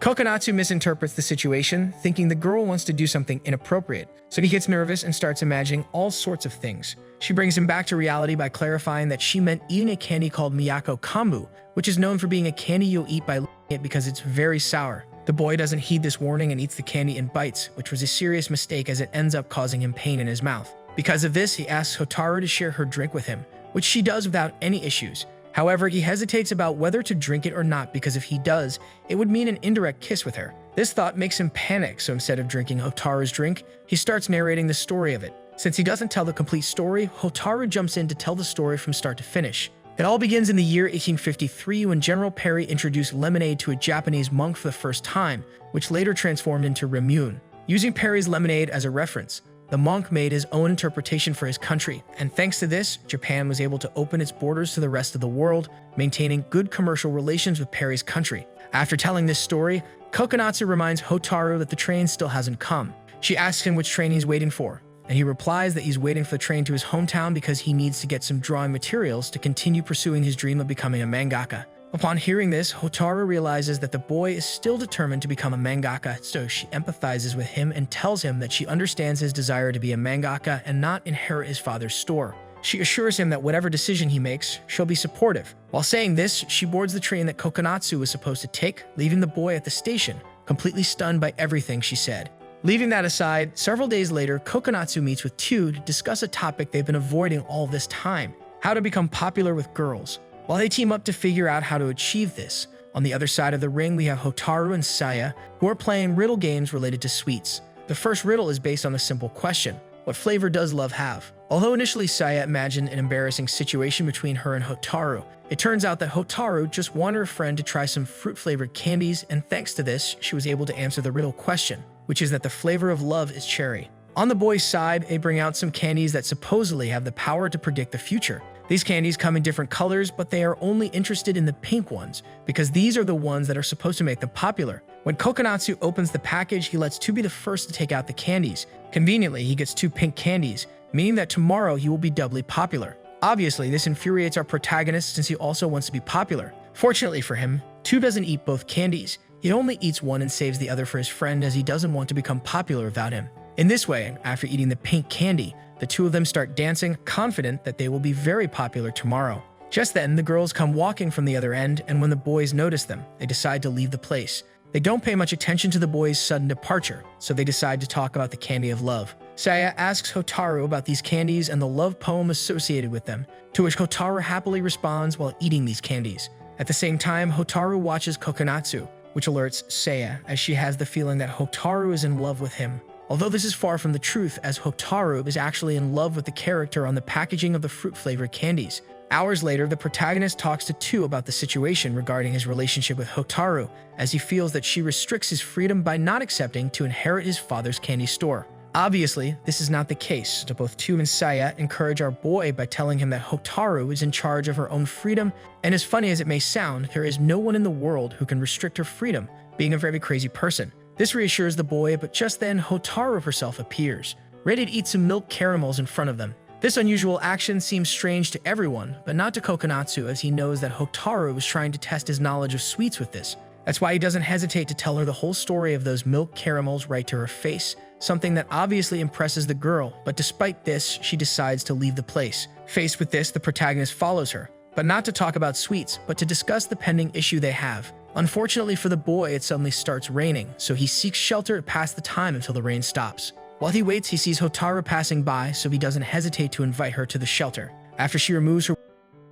Kokonotsu misinterprets the situation, thinking the girl wants to do something inappropriate, so he gets nervous and starts imagining all sorts of things. She brings him back to reality by clarifying that she meant eating a candy called Miyako Kambu, which is known for being a candy you'll eat by licking it because it's very sour. The boy doesn't heed this warning and eats the candy in bites, which was a serious mistake as it ends up causing him pain in his mouth. Because of this, he asks Hotaru to share her drink with him, which she does without any issues. However, he hesitates about whether to drink it or not because if he does, it would mean an indirect kiss with her. This thought makes him panic, so instead of drinking Hotaru's drink, he starts narrating the story of it. Since he doesn't tell the complete story, Hotaru jumps in to tell the story from start to finish. It all begins in the year 1853 when General Perry introduced lemonade to a Japanese monk for the first time, which later transformed into Reborn. Using Perry's lemonade as a reference, the monk made his own interpretation for his country, and thanks to this, Japan was able to open its borders to the rest of the world, maintaining good commercial relations with Perry's country. After telling this story, Kokonotsu reminds Hotaru that the train still hasn't come. She asks him which train he's waiting for, and he replies that he's waiting for the train to his hometown because he needs to get some drawing materials to continue pursuing his dream of becoming a mangaka. Upon hearing this, Hotaru realizes that the boy is still determined to become a mangaka, so she empathizes with him and tells him that she understands his desire to be a mangaka and not inherit his father's store. She assures him that whatever decision he makes, she'll be supportive. While saying this, she boards the train that Kokonotsu was supposed to take, leaving the boy at the station, completely stunned by everything she said. Leaving that aside, several days later, Kokonotsu meets with Two to discuss a topic they've been avoiding all this time: how to become popular with girls. While they team up to figure out how to achieve this, on the other side of the ring we have Hotaru and Saya, who are playing riddle games related to sweets. The first riddle is based on a simple question: what flavor does love have? Although initially Saya imagined an embarrassing situation between her and Hotaru, it turns out that Hotaru just wanted her friend to try some fruit-flavored candies, and thanks to this, she was able to answer the riddle question, which is that the flavor of love is cherry. On the boys' side, they bring out some candies that supposedly have the power to predict the future. These candies come in different colors, but they are only interested in the pink ones, because these are the ones that are supposed to make them popular. When Kokonotsu opens the package, he lets Two be the first to take out the candies. Conveniently, he gets 2 pink candies, meaning that tomorrow he will be doubly popular. Obviously, this infuriates our protagonist since he also wants to be popular. Fortunately for him, Two doesn't eat both candies. He only eats one and saves the other for his friend as he doesn't want to become popular without him. In this way, after eating the pink candy, the 2 of them start dancing, confident that they will be very popular tomorrow. Just then, the girls come walking from the other end, and when the boys notice them, they decide to leave the place. They don't pay much attention to the boys' sudden departure, so they decide to talk about the candy of love. Saya asks Hotaru about these candies and the love poem associated with them, to which Hotaru happily responds while eating these candies. At the same time, Hotaru watches Kokonotsu, which alerts Saya, as she has the feeling that Hotaru is in love with him. Although this is far from the truth, as Hotaru is actually in love with the character on the packaging of the fruit-flavored candies. Hours later, the protagonist talks to Tu about the situation regarding his relationship with Hotaru, as he feels that she restricts his freedom by not accepting to inherit his father's candy store. Obviously, this is not the case, so both Tu and Saya encourage our boy by telling him that Hotaru is in charge of her own freedom, and as funny as it may sound, there is no one in the world who can restrict her freedom, being a very crazy person. This reassures the boy, but just then Hotaru herself appears, ready to eat some milk caramels in front of them. This unusual action seems strange to everyone, but not to Kokonotsu, as he knows that Hotaru was trying to test his knowledge of sweets with this. That's why he doesn't hesitate to tell her the whole story of those milk caramels right to her face, something that obviously impresses the girl, but despite this, she decides to leave the place. Faced with this, the protagonist follows her, but not to talk about sweets, but to discuss the pending issue they have. Unfortunately for the boy, it suddenly starts raining, so he seeks shelter to pass the time until the rain stops. While he waits, he sees Hotaru passing by, so he doesn't hesitate to invite her to the shelter. After she removes her,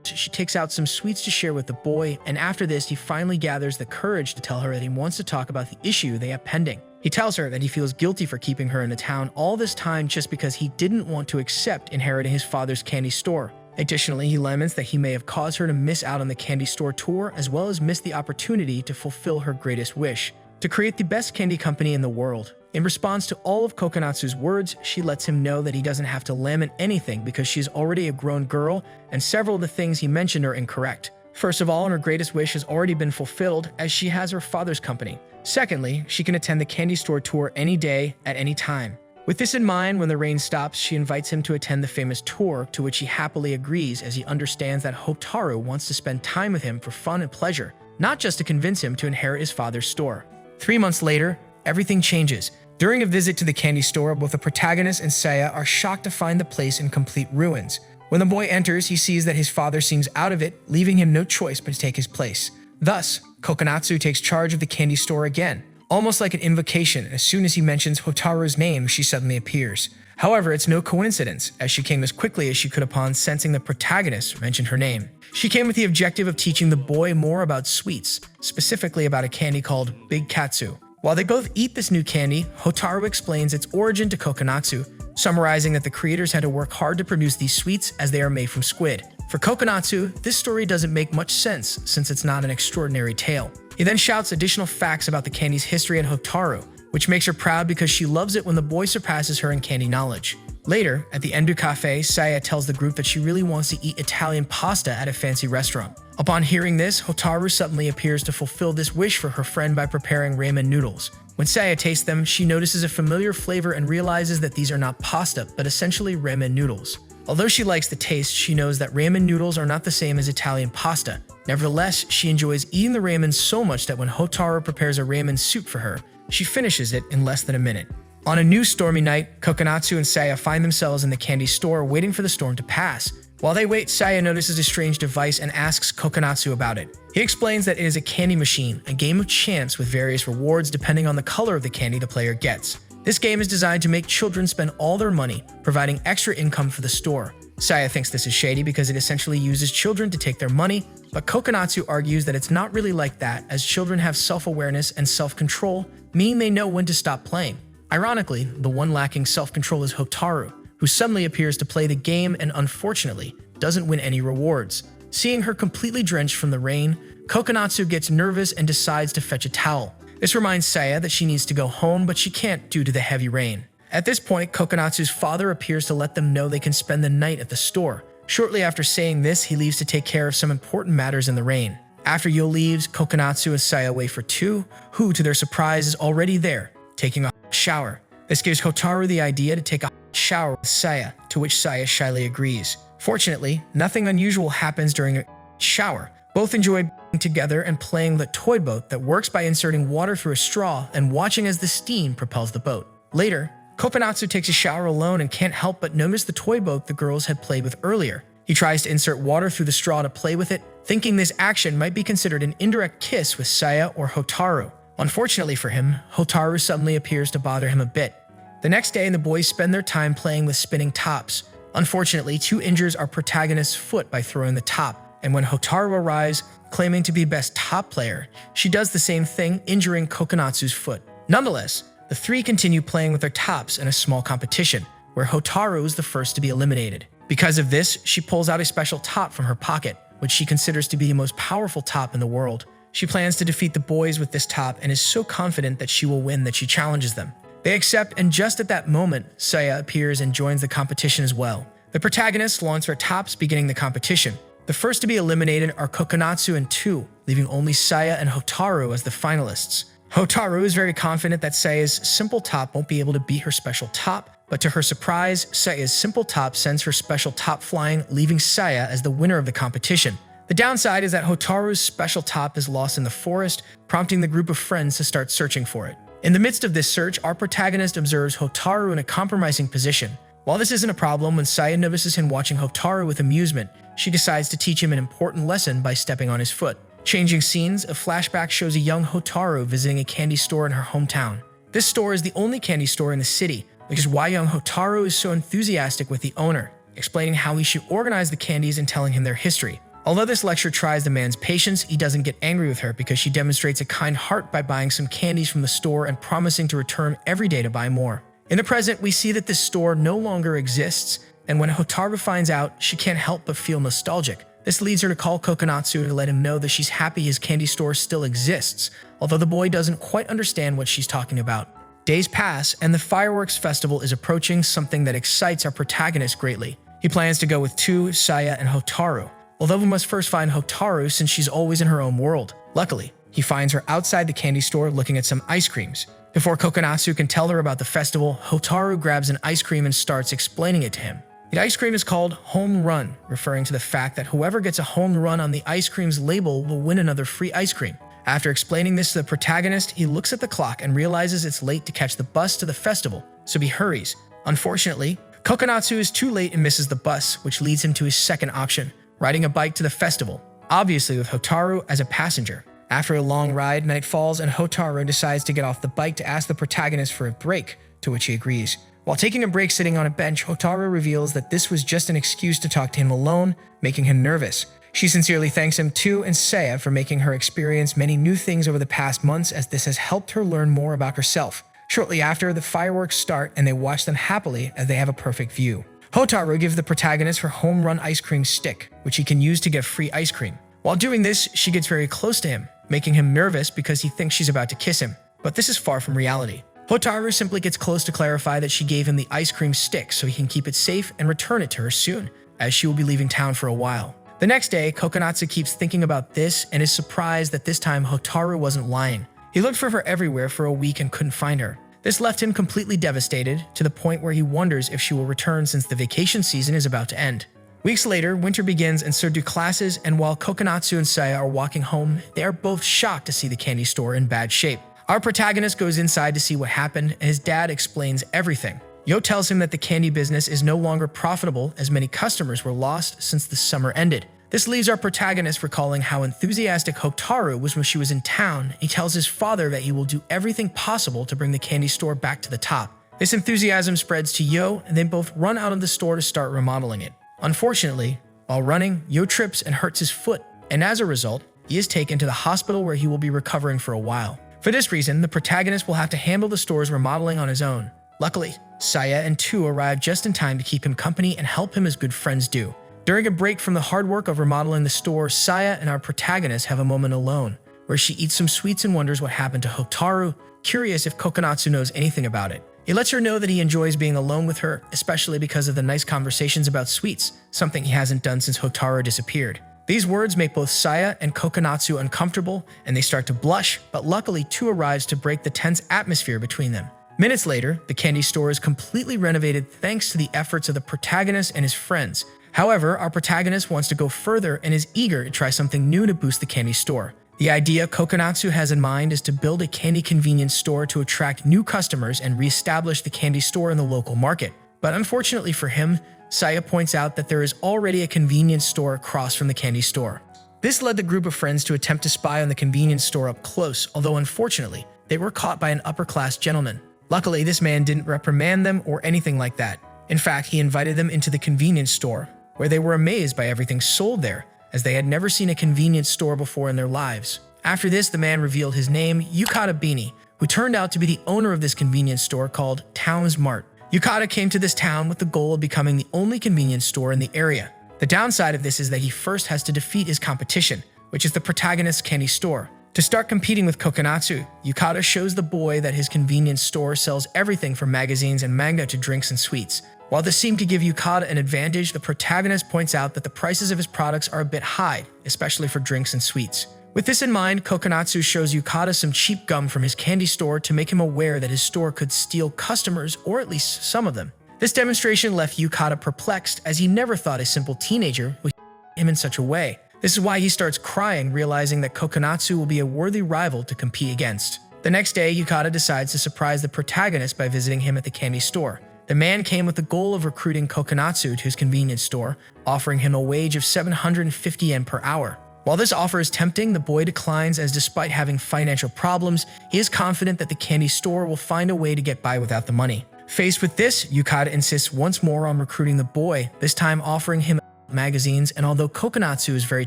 she takes out some sweets to share with the boy, and after this, he finally gathers the courage to tell her that he wants to talk about the issue they have pending. He tells her that he feels guilty for keeping her in the town all this time just because he didn't want to accept inheriting his father's candy store. Additionally, he laments that he may have caused her to miss out on the candy store tour, as well as miss the opportunity to fulfill her greatest wish, to create the best candy company in the world. In response to all of Kokonotsu's words, she lets him know that he doesn't have to lament anything because she's already a grown girl, and several of the things he mentioned are incorrect. First of all, her greatest wish has already been fulfilled, as she has her father's company. Secondly, she can attend the candy store tour any day, at any time. With this in mind, when the rain stops, she invites him to attend the famous tour, to which he happily agrees, as he understands that Hotaru wants to spend time with him for fun and pleasure, not just to convince him to inherit his father's store. 3 months later, everything changes. During a visit to the candy store, both the protagonist and Saya are shocked to find the place in complete ruins. When the boy enters, he sees that his father seems out of it, leaving him no choice but to take his place. Thus, Kokonotsu takes charge of the candy store again. Almost like an invocation, as soon as he mentions Hotaru's name, she suddenly appears. However, it's no coincidence, as she came as quickly as she could upon sensing the protagonist mentioned her name. She came with the objective of teaching the boy more about sweets, specifically about a candy called Big Katsu. While they both eat this new candy, Hotaru explains its origin to Kokonotsu, summarizing that the creators had to work hard to produce these sweets as they are made from squid. For Kokonotsu, this story doesn't make much sense since it's not an extraordinary tale. He then shouts additional facts about the candy's history at Hotaru, which makes her proud because she loves it when the boy surpasses her in candy knowledge. Later, at the Endu Cafe, Saya tells the group that she really wants to eat Italian pasta at a fancy restaurant. Upon hearing this, Hotaru suddenly appears to fulfill this wish for her friend by preparing ramen noodles. When Saya tastes them, she notices a familiar flavor and realizes that these are not pasta, but essentially ramen noodles. Although she likes the taste, she knows that ramen noodles are not the same as Italian pasta. Nevertheless, she enjoys eating the ramen so much that when Hotaru prepares a ramen soup for her, she finishes it in less than a minute. On a new stormy night, Kokonotsu and Saya find themselves in the candy store waiting for the storm to pass. While they wait, Saya notices a strange device and asks Kokonotsu about it. He explains that it is a candy machine, a game of chance with various rewards depending on the color of the candy the player gets. This game is designed to make children spend all their money, providing extra income for the store. Saya thinks this is shady because it essentially uses children to take their money, but Kokonotsu argues that it's not really like that, as children have self-awareness and self-control, meaning they know when to stop playing. Ironically, the one lacking self-control is Hotaru, who suddenly appears to play the game and unfortunately doesn't win any rewards. Seeing her completely drenched from the rain, Kokonotsu gets nervous and decides to fetch a towel. This reminds Saya that she needs to go home, but she can't due to the heavy rain. At this point, Kokonotsu's father appears to let them know they can spend the night at the store. Shortly after saying this, he leaves to take care of some important matters in the rain. After Yo leaves, Kokonotsu and Saya wait for Tu, who, to their surprise, is already there, taking a shower. This gives Hotaru the idea to take a shower with Saya, to which Saya shyly agrees. Fortunately, nothing unusual happens during a shower. Both enjoy being together and playing the toy boat that works by inserting water through a straw and watching as the steam propels the boat. Later, Kokonotsu takes a shower alone and can't help but notice the toy boat the girls had played with earlier. He tries to insert water through the straw to play with it, thinking this action might be considered an indirect kiss with Saya or Hotaru. Unfortunately for him, Hotaru suddenly appears to bother him a bit. The next day, the boys spend their time playing with spinning tops. Unfortunately, Tu injures our protagonist's foot by throwing the top, and when Hotaru arrives, claiming to be best top player, she does the same thing, injuring Kokonotsu's foot. Nonetheless, the three continue playing with their tops in a small competition, where Hotaru is the first to be eliminated. Because of this, she pulls out a special top from her pocket, which she considers to be the most powerful top in the world. She plans to defeat the boys with this top and is so confident that she will win that she challenges them. They accept, and just at that moment, Saya appears and joins the competition as well. The protagonists launch their tops, beginning the competition. The first to be eliminated are Kokonotsu and 2, leaving only Saya and Hotaru as the finalists. Hotaru is very confident that Saya's simple top won't be able to beat her special top, but to her surprise, Saya's simple top sends her special top flying, leaving Saya as the winner of the competition. The downside is that Hotaru's special top is lost in the forest, prompting the group of friends to start searching for it. In the midst of this search, our protagonist observes Hotaru in a compromising position. While this isn't a problem, when Saya notices him watching Hotaru with amusement, she decides to teach him an important lesson by stepping on his foot. Changing scenes, a flashback shows a young Hotaru visiting a candy store in her hometown. This store is the only candy store in the city, which is why young Hotaru is so enthusiastic with the owner, explaining how he should organize the candies and telling him their history. Although this lecture tries the man's patience, he doesn't get angry with her because she demonstrates a kind heart by buying some candies from the store and promising to return every day to buy more. In the present, we see that this store no longer exists, and when Hotaru finds out, she can't help but feel nostalgic. This leads her to call Kokonotsu to let him know that she's happy his candy store still exists, although the boy doesn't quite understand what she's talking about. Days pass, and the fireworks festival is approaching, something that excites our protagonist greatly. He plans to go with 2, Saya, and Hotaru, although we must first find Hotaru since she's always in her own world. Luckily, he finds her outside the candy store looking at some ice creams. Before Kokonotsu can tell her about the festival, Hotaru grabs an ice cream and starts explaining it to him. The ice cream is called Home Run, referring to the fact that whoever gets a home run on the ice cream's label will win another free ice cream. After explaining this to the protagonist, he looks at the clock and realizes it's late to catch the bus to the festival, so he hurries. Unfortunately, Kokonotsu is too late and misses the bus, which leads him to his second option, riding a bike to the festival, obviously with Hotaru as a passenger. After a long ride, night falls and Hotaru decides to get off the bike to ask the protagonist for a break, to which he agrees. While taking a break sitting on a bench, Hotaru reveals that this was just an excuse to talk to him alone, making him nervous. She sincerely thanks him too and Saya for making her experience many new things over the past months, as this has helped her learn more about herself. Shortly after, the fireworks start and they watch them happily as they have a perfect view. Hotaru gives the protagonist her home run ice cream stick, which he can use to get free ice cream. While doing this, she gets very close to him, making him nervous because he thinks she's about to kiss him. But this is far from reality. Hotaru simply gets close to clarify that she gave him the ice cream stick so he can keep it safe and return it to her soon, as she will be leaving town for a while. The next day, Kokonotsu keeps thinking about this and is surprised that this time Hotaru wasn't lying. He looked for her everywhere for a week and couldn't find her. This left him completely devastated, to the point where he wonders if she will return since the vacation season is about to end. Weeks later, winter begins and so do classes, and while Kokonotsu and Saya are walking home, they are both shocked to see the candy store in bad shape. Our protagonist goes inside to see what happened, and his dad explains everything. Yo tells him that the candy business is no longer profitable as many customers were lost since the summer ended. This leaves our protagonist recalling how enthusiastic Hotaru was when she was in town. He tells his father that he will do everything possible to bring the candy store back to the top. This enthusiasm spreads to Yo, and they both run out of the store to start remodeling it. Unfortunately, while running, Yo trips and hurts his foot, and as a result, he is taken to the hospital where he will be recovering for a while. For this reason, the protagonist will have to handle the store's remodeling on his own. Luckily, Saya and 2 arrive just in time to keep him company and help him as good friends do. During a break from the hard work of remodeling the store, Saya and our protagonist have a moment alone, where she eats some sweets and wonders what happened to Hotaru, curious if Kokonotsu knows anything about it. He lets her know that he enjoys being alone with her, especially because of the nice conversations about sweets, something he hasn't done since Hotaru disappeared. These words make both Saya and Kokonotsu uncomfortable, and they start to blush, but luckily 2 arrives to break the tense atmosphere between them. Minutes later, the candy store is completely renovated thanks to the efforts of the protagonist and his friends. However, our protagonist wants to go further and is eager to try something new to boost the candy store. The idea Kokonotsu has in mind is to build a candy convenience store to attract new customers and reestablish the candy store in the local market. But unfortunately for him, Saya points out that there is already a convenience store across from the candy store. This led the group of friends to attempt to spy on the convenience store up close, although unfortunately, they were caught by an upper-class gentleman. Luckily, this man didn't reprimand them or anything like that. In fact, he invited them into the convenience store, where they were amazed by everything sold there, as they had never seen a convenience store before in their lives. After this, the man revealed his name, Yukata Bini, who turned out to be the owner of this convenience store called Town's Mart. Yukata came to this town with the goal of becoming the only convenience store in the area. The downside of this is that he first has to defeat his competition, which is the protagonist's candy store. To start competing with Kokonotsu, Yukata shows the boy that his convenience store sells everything from magazines and manga to drinks and sweets. While this seemed to give Yukata an advantage, the protagonist points out that the prices of his products are a bit high, especially for drinks and sweets. With this in mind, Kokonotsu shows Yukata some cheap gum from his candy store to make him aware that his store could steal customers, or at least some of them. This demonstration left Yukata perplexed, as he never thought a simple teenager would him in such a way. This is why he starts crying, realizing that Kokonotsu will be a worthy rival to compete against. The next day, Yukata decides to surprise the protagonist by visiting him at the candy store. The man came with the goal of recruiting Kokonotsu to his convenience store, offering him a wage of 750 yen per hour. While this offer is tempting, the boy declines, as despite having financial problems, he is confident that the candy store will find a way to get by without the money. Faced with this, Yukata insists once more on recruiting the boy, this time offering him magazines, and although Kokonotsu is very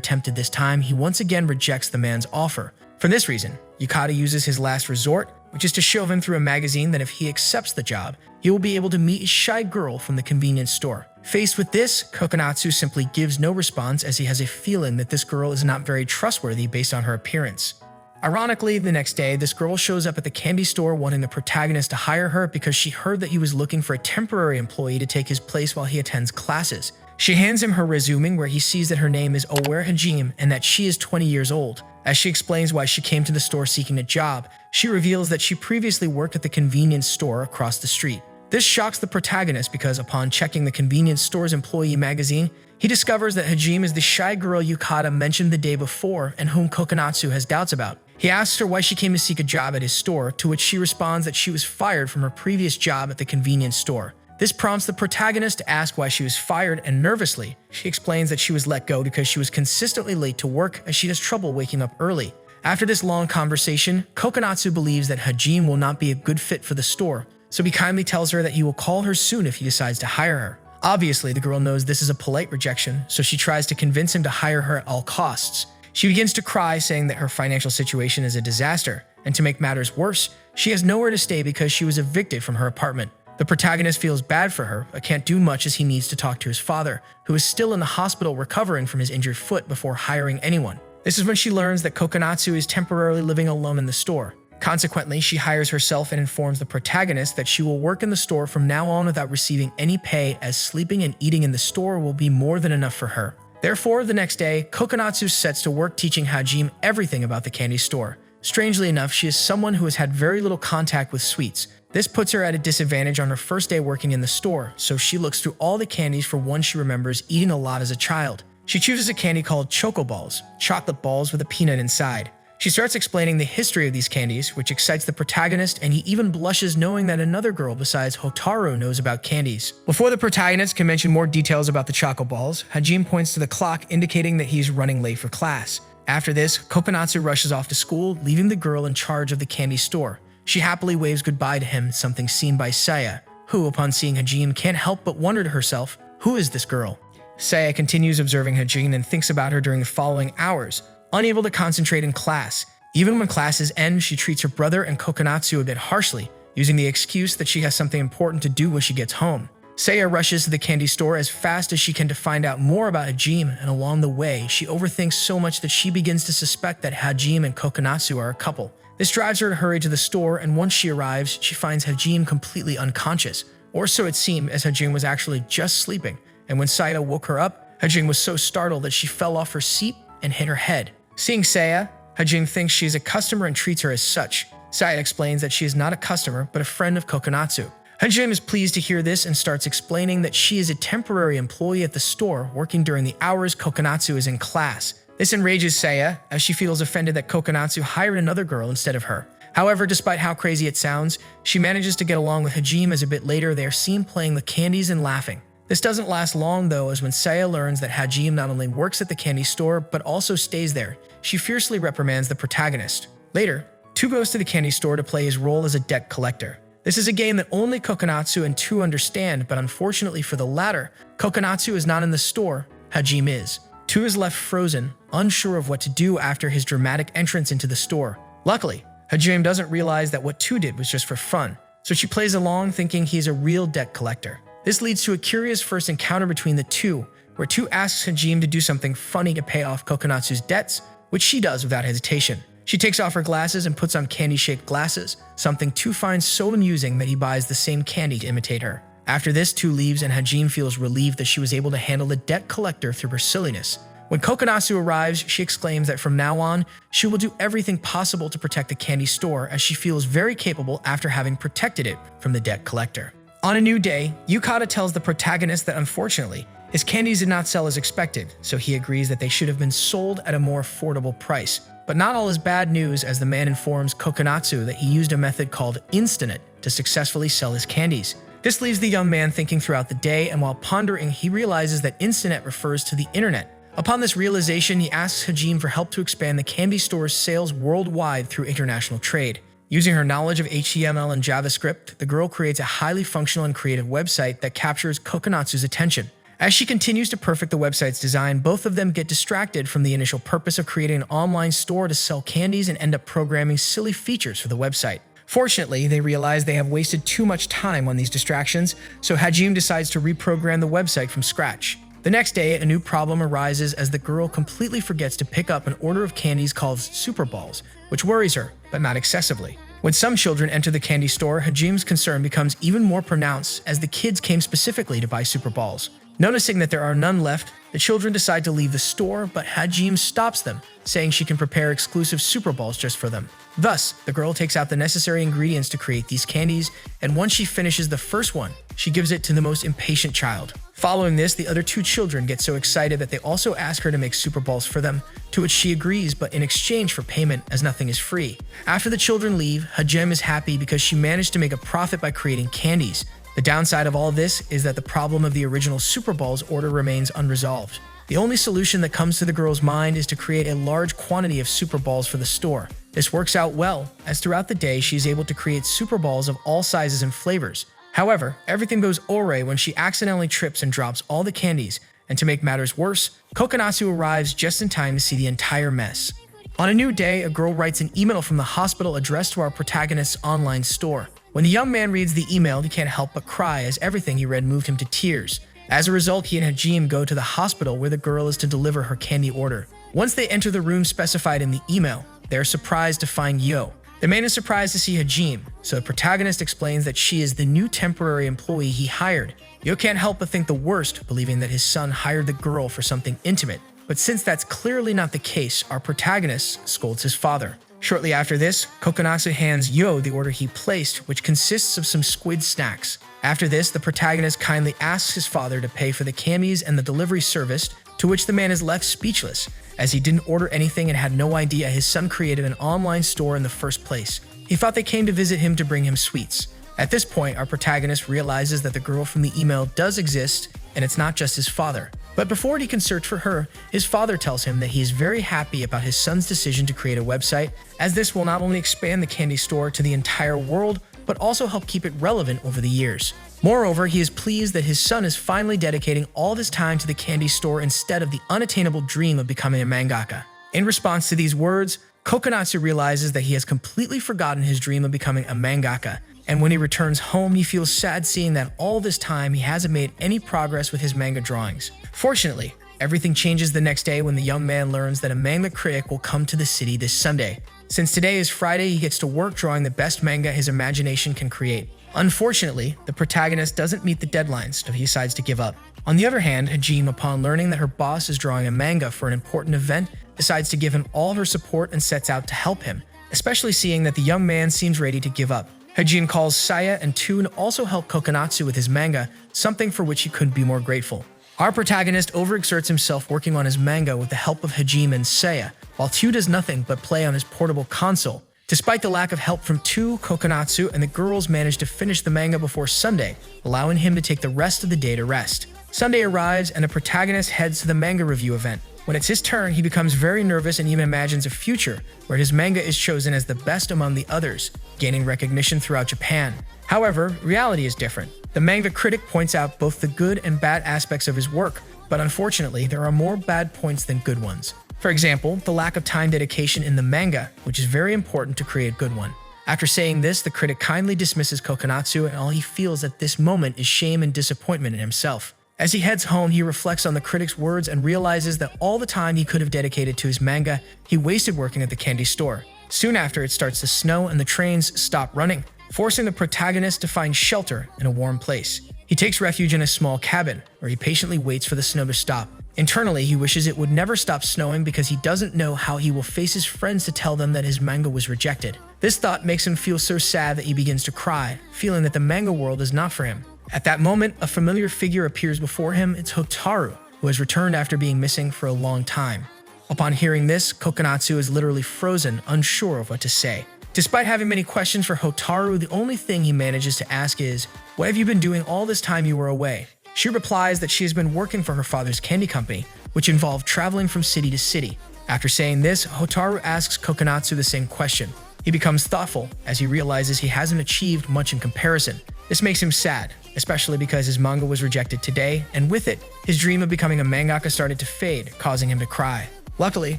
tempted this time, he once again rejects the man's offer. For this reason, Yukata uses his last resort, which is to show him through a magazine that if he accepts the job, he will be able to meet a shy girl from the convenience store. Faced with this, Kokonotsu simply gives no response, as he has a feeling that this girl is not very trustworthy based on her appearance. Ironically, the next day, this girl shows up at the candy store wanting the protagonist to hire her because she heard that he was looking for a temporary employee to take his place while he attends classes. She hands him her resume, where he sees that her name is Ower Hajime and that she is 20 years old. As she explains why she came to the store seeking a job, she reveals that she previously worked at the convenience store across the street. This shocks the protagonist because upon checking the convenience store's employee magazine, he discovers that Hajime is the shy girl Yukata mentioned the day before and whom Kokonotsu has doubts about. He asks her why she came to seek a job at his store, to which she responds that she was fired from her previous job at the convenience store. This prompts the protagonist to ask why she was fired, and nervously, she explains that she was let go because she was consistently late to work, as she has trouble waking up early. After this long conversation, Kokonotsu believes that Hajime will not be a good fit for the store, so he kindly tells her that he will call her soon if he decides to hire her. Obviously, the girl knows this is a polite rejection, so she tries to convince him to hire her at all costs. She begins to cry, saying that her financial situation is a disaster, and to make matters worse, she has nowhere to stay because she was evicted from her apartment. The protagonist feels bad for her, but can't do much as he needs to talk to his father, who is still in the hospital recovering from his injured foot, before hiring anyone. This is when she learns that Kokonotsu is temporarily living alone in the store. Consequently, she hires herself and informs the protagonist that she will work in the store from now on without receiving any pay, as sleeping and eating in the store will be more than enough for her. Therefore, the next day, Kokonotsu sets to work teaching Hajime everything about the candy store. Strangely enough, she is someone who has had very little contact with sweets. This puts her at a disadvantage on her first day working in the store, so she looks through all the candies for one she remembers eating a lot as a child. She chooses a candy called Choco Balls, chocolate balls with a peanut inside. She starts explaining the history of these candies, which excites the protagonist, and he even blushes knowing that another girl besides Hotaru knows about candies. Before the protagonist can mention more details about the Choco Balls, Hajime points to the clock, indicating that he's running late for class. After this, Kokonotsu rushes off to school, leaving the girl in charge of the candy store. She happily waves goodbye to him, something seen by Saya, who, upon seeing Hajime, can't help but wonder to herself, who is this girl? Saya continues observing Hajime and thinks about her during the following hours, unable to concentrate in class. Even when classes end, she treats her brother and Kokonotsu a bit harshly, using the excuse that she has something important to do when she gets home. Saya rushes to the candy store as fast as she can to find out more about Hajime, and along the way, she overthinks so much that she begins to suspect that Hajime and Kokonotsu are a couple. This drives her to hurry to the store, and once she arrives, she finds Hajime completely unconscious, or so it seemed, as Hajime was actually just sleeping, and when Saya woke her up, Hajime was so startled that she fell off her seat and hit her head. Seeing Saya, Hajime thinks she is a customer and treats her as such. Saya explains that she is not a customer, but a friend of Kokonotsu. Hajime is pleased to hear this and starts explaining that she is a temporary employee at the store, working during the hours Kokonotsu is in class. This enrages Saya, as she feels offended that Kokonotsu hired another girl instead of her. However, despite how crazy it sounds, she manages to get along with Hajime, as a bit later they are seen playing the candies and laughing. This doesn't last long though, as when Saya learns that Hajime not only works at the candy store, but also stays there, she fiercely reprimands the protagonist. Later, Tu goes to the candy store to play his role as a debt collector. This is a game that only Kokonotsu and Tu understand, but unfortunately for the latter, Kokonotsu is not in the store, Hajime is. Tu is left frozen, unsure of what to do after his dramatic entrance into the store. Luckily, Hajime doesn't realize that what Tu did was just for fun, so she plays along thinking he's a real debt collector. This leads to a curious first encounter between the two, where Tu asks Hajime to do something funny to pay off Kokonotsu's debts, which she does without hesitation. She takes off her glasses and puts on candy-shaped glasses, something Tu finds so amusing that he buys the same candy to imitate her. After this, Tu leaves and Hajime feels relieved that she was able to handle the debt collector through her silliness. When Kokonotsu arrives, she exclaims that from now on, she will do everything possible to protect the candy store, as she feels very capable after having protected it from the debt collector. On a new day, Yukata tells the protagonist that unfortunately, his candies did not sell as expected, so he agrees that they should have been sold at a more affordable price. But not all is bad news, as the man informs Kokonotsu that he used a method called Instant to successfully sell his candies. This leaves the young man thinking throughout the day, and while pondering, he realizes that Instant refers to the internet. Upon this realization, he asks Hajime for help to expand the candy store's sales worldwide through international trade. Using her knowledge of HTML and JavaScript, the girl creates a highly functional and creative website that captures Kokonotsu's attention. As she continues to perfect the website's design, both of them get distracted from the initial purpose of creating an online store to sell candies and end up programming silly features for the website. Fortunately, they realize they have wasted too much time on these distractions, so Hajime decides to reprogram the website from scratch. The next day, a new problem arises as the girl completely forgets to pick up an order of candies called Super Balls, which worries her, but not excessively. When some children enter the candy store, Hajime's concern becomes even more pronounced as the kids came specifically to buy Super Balls. Noticing that there are none left, the children decide to leave the store, but Hajime stops them, saying she can prepare exclusive Super Balls just for them. Thus, the girl takes out the necessary ingredients to create these candies, and once she finishes the first one, she gives it to the most impatient child. Following this, the other two children get so excited that they also ask her to make Super Balls for them, to which she agrees, but in exchange for payment, as nothing is free. After the children leave, Hajime is happy because she managed to make a profit by creating candies. The downside of all this is that the problem of the original Super Balls order remains unresolved. The only solution that comes to the girl's mind is to create a large quantity of Super Balls for the store. This works out well, as throughout the day she is able to create Super Balls of all sizes and flavors. However, everything goes awry when she accidentally trips and drops all the candies, and to make matters worse, Kokonotsu arrives just in time to see the entire mess. On a new day, a girl writes an email from the hospital addressed to our protagonist's online store. When the young man reads the email, he can't help but cry, as everything he read moved him to tears. As a result, he and Hajime go to the hospital where the girl is to deliver her candy order. Once they enter the room specified in the email, they are surprised to find Yo. The man is surprised to see Hajime, so the protagonist explains that she is the new temporary employee he hired. Yo can't help but think the worst, believing that his son hired the girl for something intimate. But since that's clearly not the case, our protagonist scolds his father. Shortly after this, Kokonotsu hands Yo the order he placed, which consists of some squid snacks. After this, the protagonist kindly asks his father to pay for the candies and the delivery service, to which the man is left speechless, as he didn't order anything and had no idea his son created an online store in the first place. He thought they came to visit him to bring him sweets. At this point, our protagonist realizes that the girl from the email does exist, and it's not just his father. But before he can search for her, his father tells him that he is very happy about his son's decision to create a website, as this will not only expand the candy store to the entire world, but also help keep it relevant over the years. Moreover, he is pleased that his son is finally dedicating all of his time to the candy store instead of the unattainable dream of becoming a mangaka. In response to these words, Kokonotsu realizes that he has completely forgotten his dream of becoming a mangaka, and when he returns home, he feels sad seeing that all this time he hasn't made any progress with his manga drawings. Fortunately, everything changes the next day when the young man learns that a manga critic will come to the city this Sunday. Since today is Friday, he gets to work drawing the best manga his imagination can create. Unfortunately, the protagonist doesn't meet the deadlines, so he decides to give up. On the other hand, Hajime, upon learning that her boss is drawing a manga for an important event, decides to give him all her support and sets out to help him, especially seeing that the young man seems ready to give up. Hajime calls Saya and Tu to also help Kokonotsu with his manga, something for which he couldn't be more grateful. Our protagonist overexerts himself working on his manga with the help of Hajime and Saya, while Tu does nothing but play on his portable console. Despite the lack of help from Tu, Kokonotsu, and the girls manage to finish the manga before Sunday, allowing him to take the rest of the day to rest. Sunday arrives and the protagonist heads to the manga review event. When it's his turn, he becomes very nervous and even imagines a future where his manga is chosen as the best among the others, gaining recognition throughout Japan. However, reality is different. The manga critic points out both the good and bad aspects of his work, but unfortunately, there are more bad points than good ones. For example, the lack of time dedication in the manga, which is very important to create a good one. After saying this, the critic kindly dismisses Kokonatsu, and all he feels at this moment is shame and disappointment in himself. As he heads home, he reflects on the critic's words and realizes that all the time he could have dedicated to his manga, he wasted working at the candy store. Soon after, it starts to snow and the trains stop running, forcing the protagonist to find shelter in a warm place. He takes refuge in a small cabin, where he patiently waits for the snow to stop. Internally, he wishes it would never stop snowing because he doesn't know how he will face his friends to tell them that his manga was rejected. This thought makes him feel so sad that he begins to cry, feeling that the manga world is not for him. At that moment, a familiar figure appears before him. It's Hotaru, who has returned after being missing for a long time. Upon hearing this, Kokonatsu is literally frozen, unsure of what to say. Despite having many questions for Hotaru, the only thing he manages to ask is, "What have you been doing all this time you were away?" She replies that she has been working for her father's candy company, which involved traveling from city to city. After saying this, Hotaru asks Kokonatsu the same question. He becomes thoughtful as he realizes he hasn't achieved much in comparison. This makes him sad, especially because his manga was rejected today, and with it, his dream of becoming a mangaka started to fade, causing him to cry. Luckily,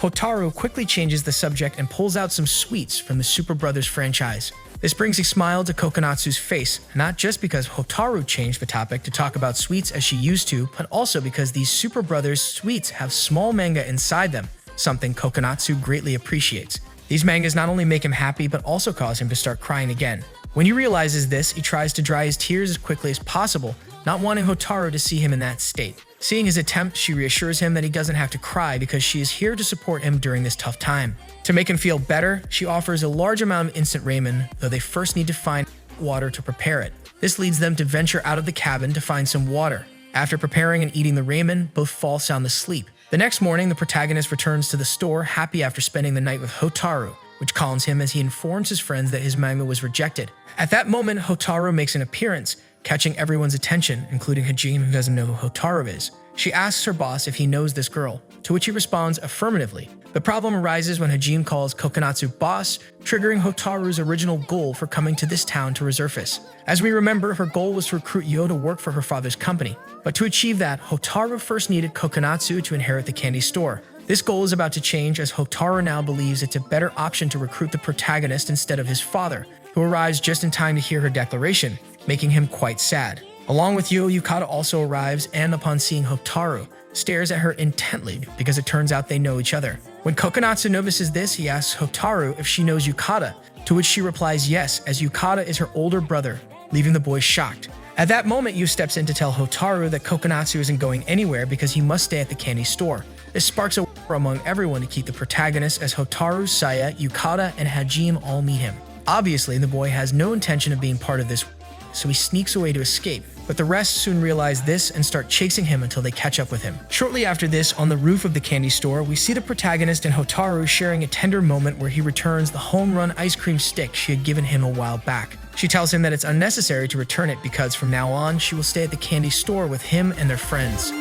Hotaru quickly changes the subject and pulls out some sweets from the Super Brothers franchise. This brings a smile to Kokonatsu's face, not just because Hotaru changed the topic to talk about sweets as she used to, but also because these Super Brothers sweets have small manga inside them, something Kokonatsu greatly appreciates. These mangas not only make him happy, but also cause him to start crying again. When he realizes this, he tries to dry his tears as quickly as possible, not wanting Hotaru to see him in that state. Seeing his attempt, she reassures him that he doesn't have to cry because she is here to support him during this tough time. To make him feel better, she offers a large amount of instant ramen, though they first need to find water to prepare it. This leads them to venture out of the cabin to find some water. After preparing and eating the ramen, both fall sound asleep. The next morning, the protagonist returns to the store, happy after spending the night with Hotaru, which calms him as he informs his friends that his manga was rejected. At that moment, Hotaru makes an appearance, catching everyone's attention, including Hajime, who doesn't know who Hotaru is. She asks her boss if he knows this girl, to which he responds affirmatively. The problem arises when Hajime calls Kokonatsu boss, triggering Hotaru's original goal for coming to this town to resurface. As we remember, her goal was to recruit Yo to work for her father's company. But to achieve that, Hotaru first needed Kokonatsu to inherit the candy store. This goal is about to change as Hotaru now believes it's a better option to recruit the protagonist instead of his father, who arrives just in time to hear her declaration, making him quite sad. Along with Yo, Yukata also arrives and, upon seeing Hotaru, stares at her intently because it turns out they know each other. When Kokonatsu notices this, he asks Hotaru if she knows Yukata, to which she replies yes, as Yukata is her older brother, leaving the boy shocked. At that moment, Yu steps in to tell Hotaru that Kokonatsu isn't going anywhere because he must stay at the candy store. This sparks a war among everyone to keep the protagonist as Hotaru, Saya, Yukata, and Hajime all meet him. Obviously, the boy has no intention of being part of this, so he sneaks away to escape. But the rest soon realize this and start chasing him until they catch up with him. Shortly after this, on the roof of the candy store, we see the protagonist and Hotaru sharing a tender moment where he returns the home run ice cream stick she had given him a while back. She tells him that it's unnecessary to return it because from now on, she will stay at the candy store with him and their friends.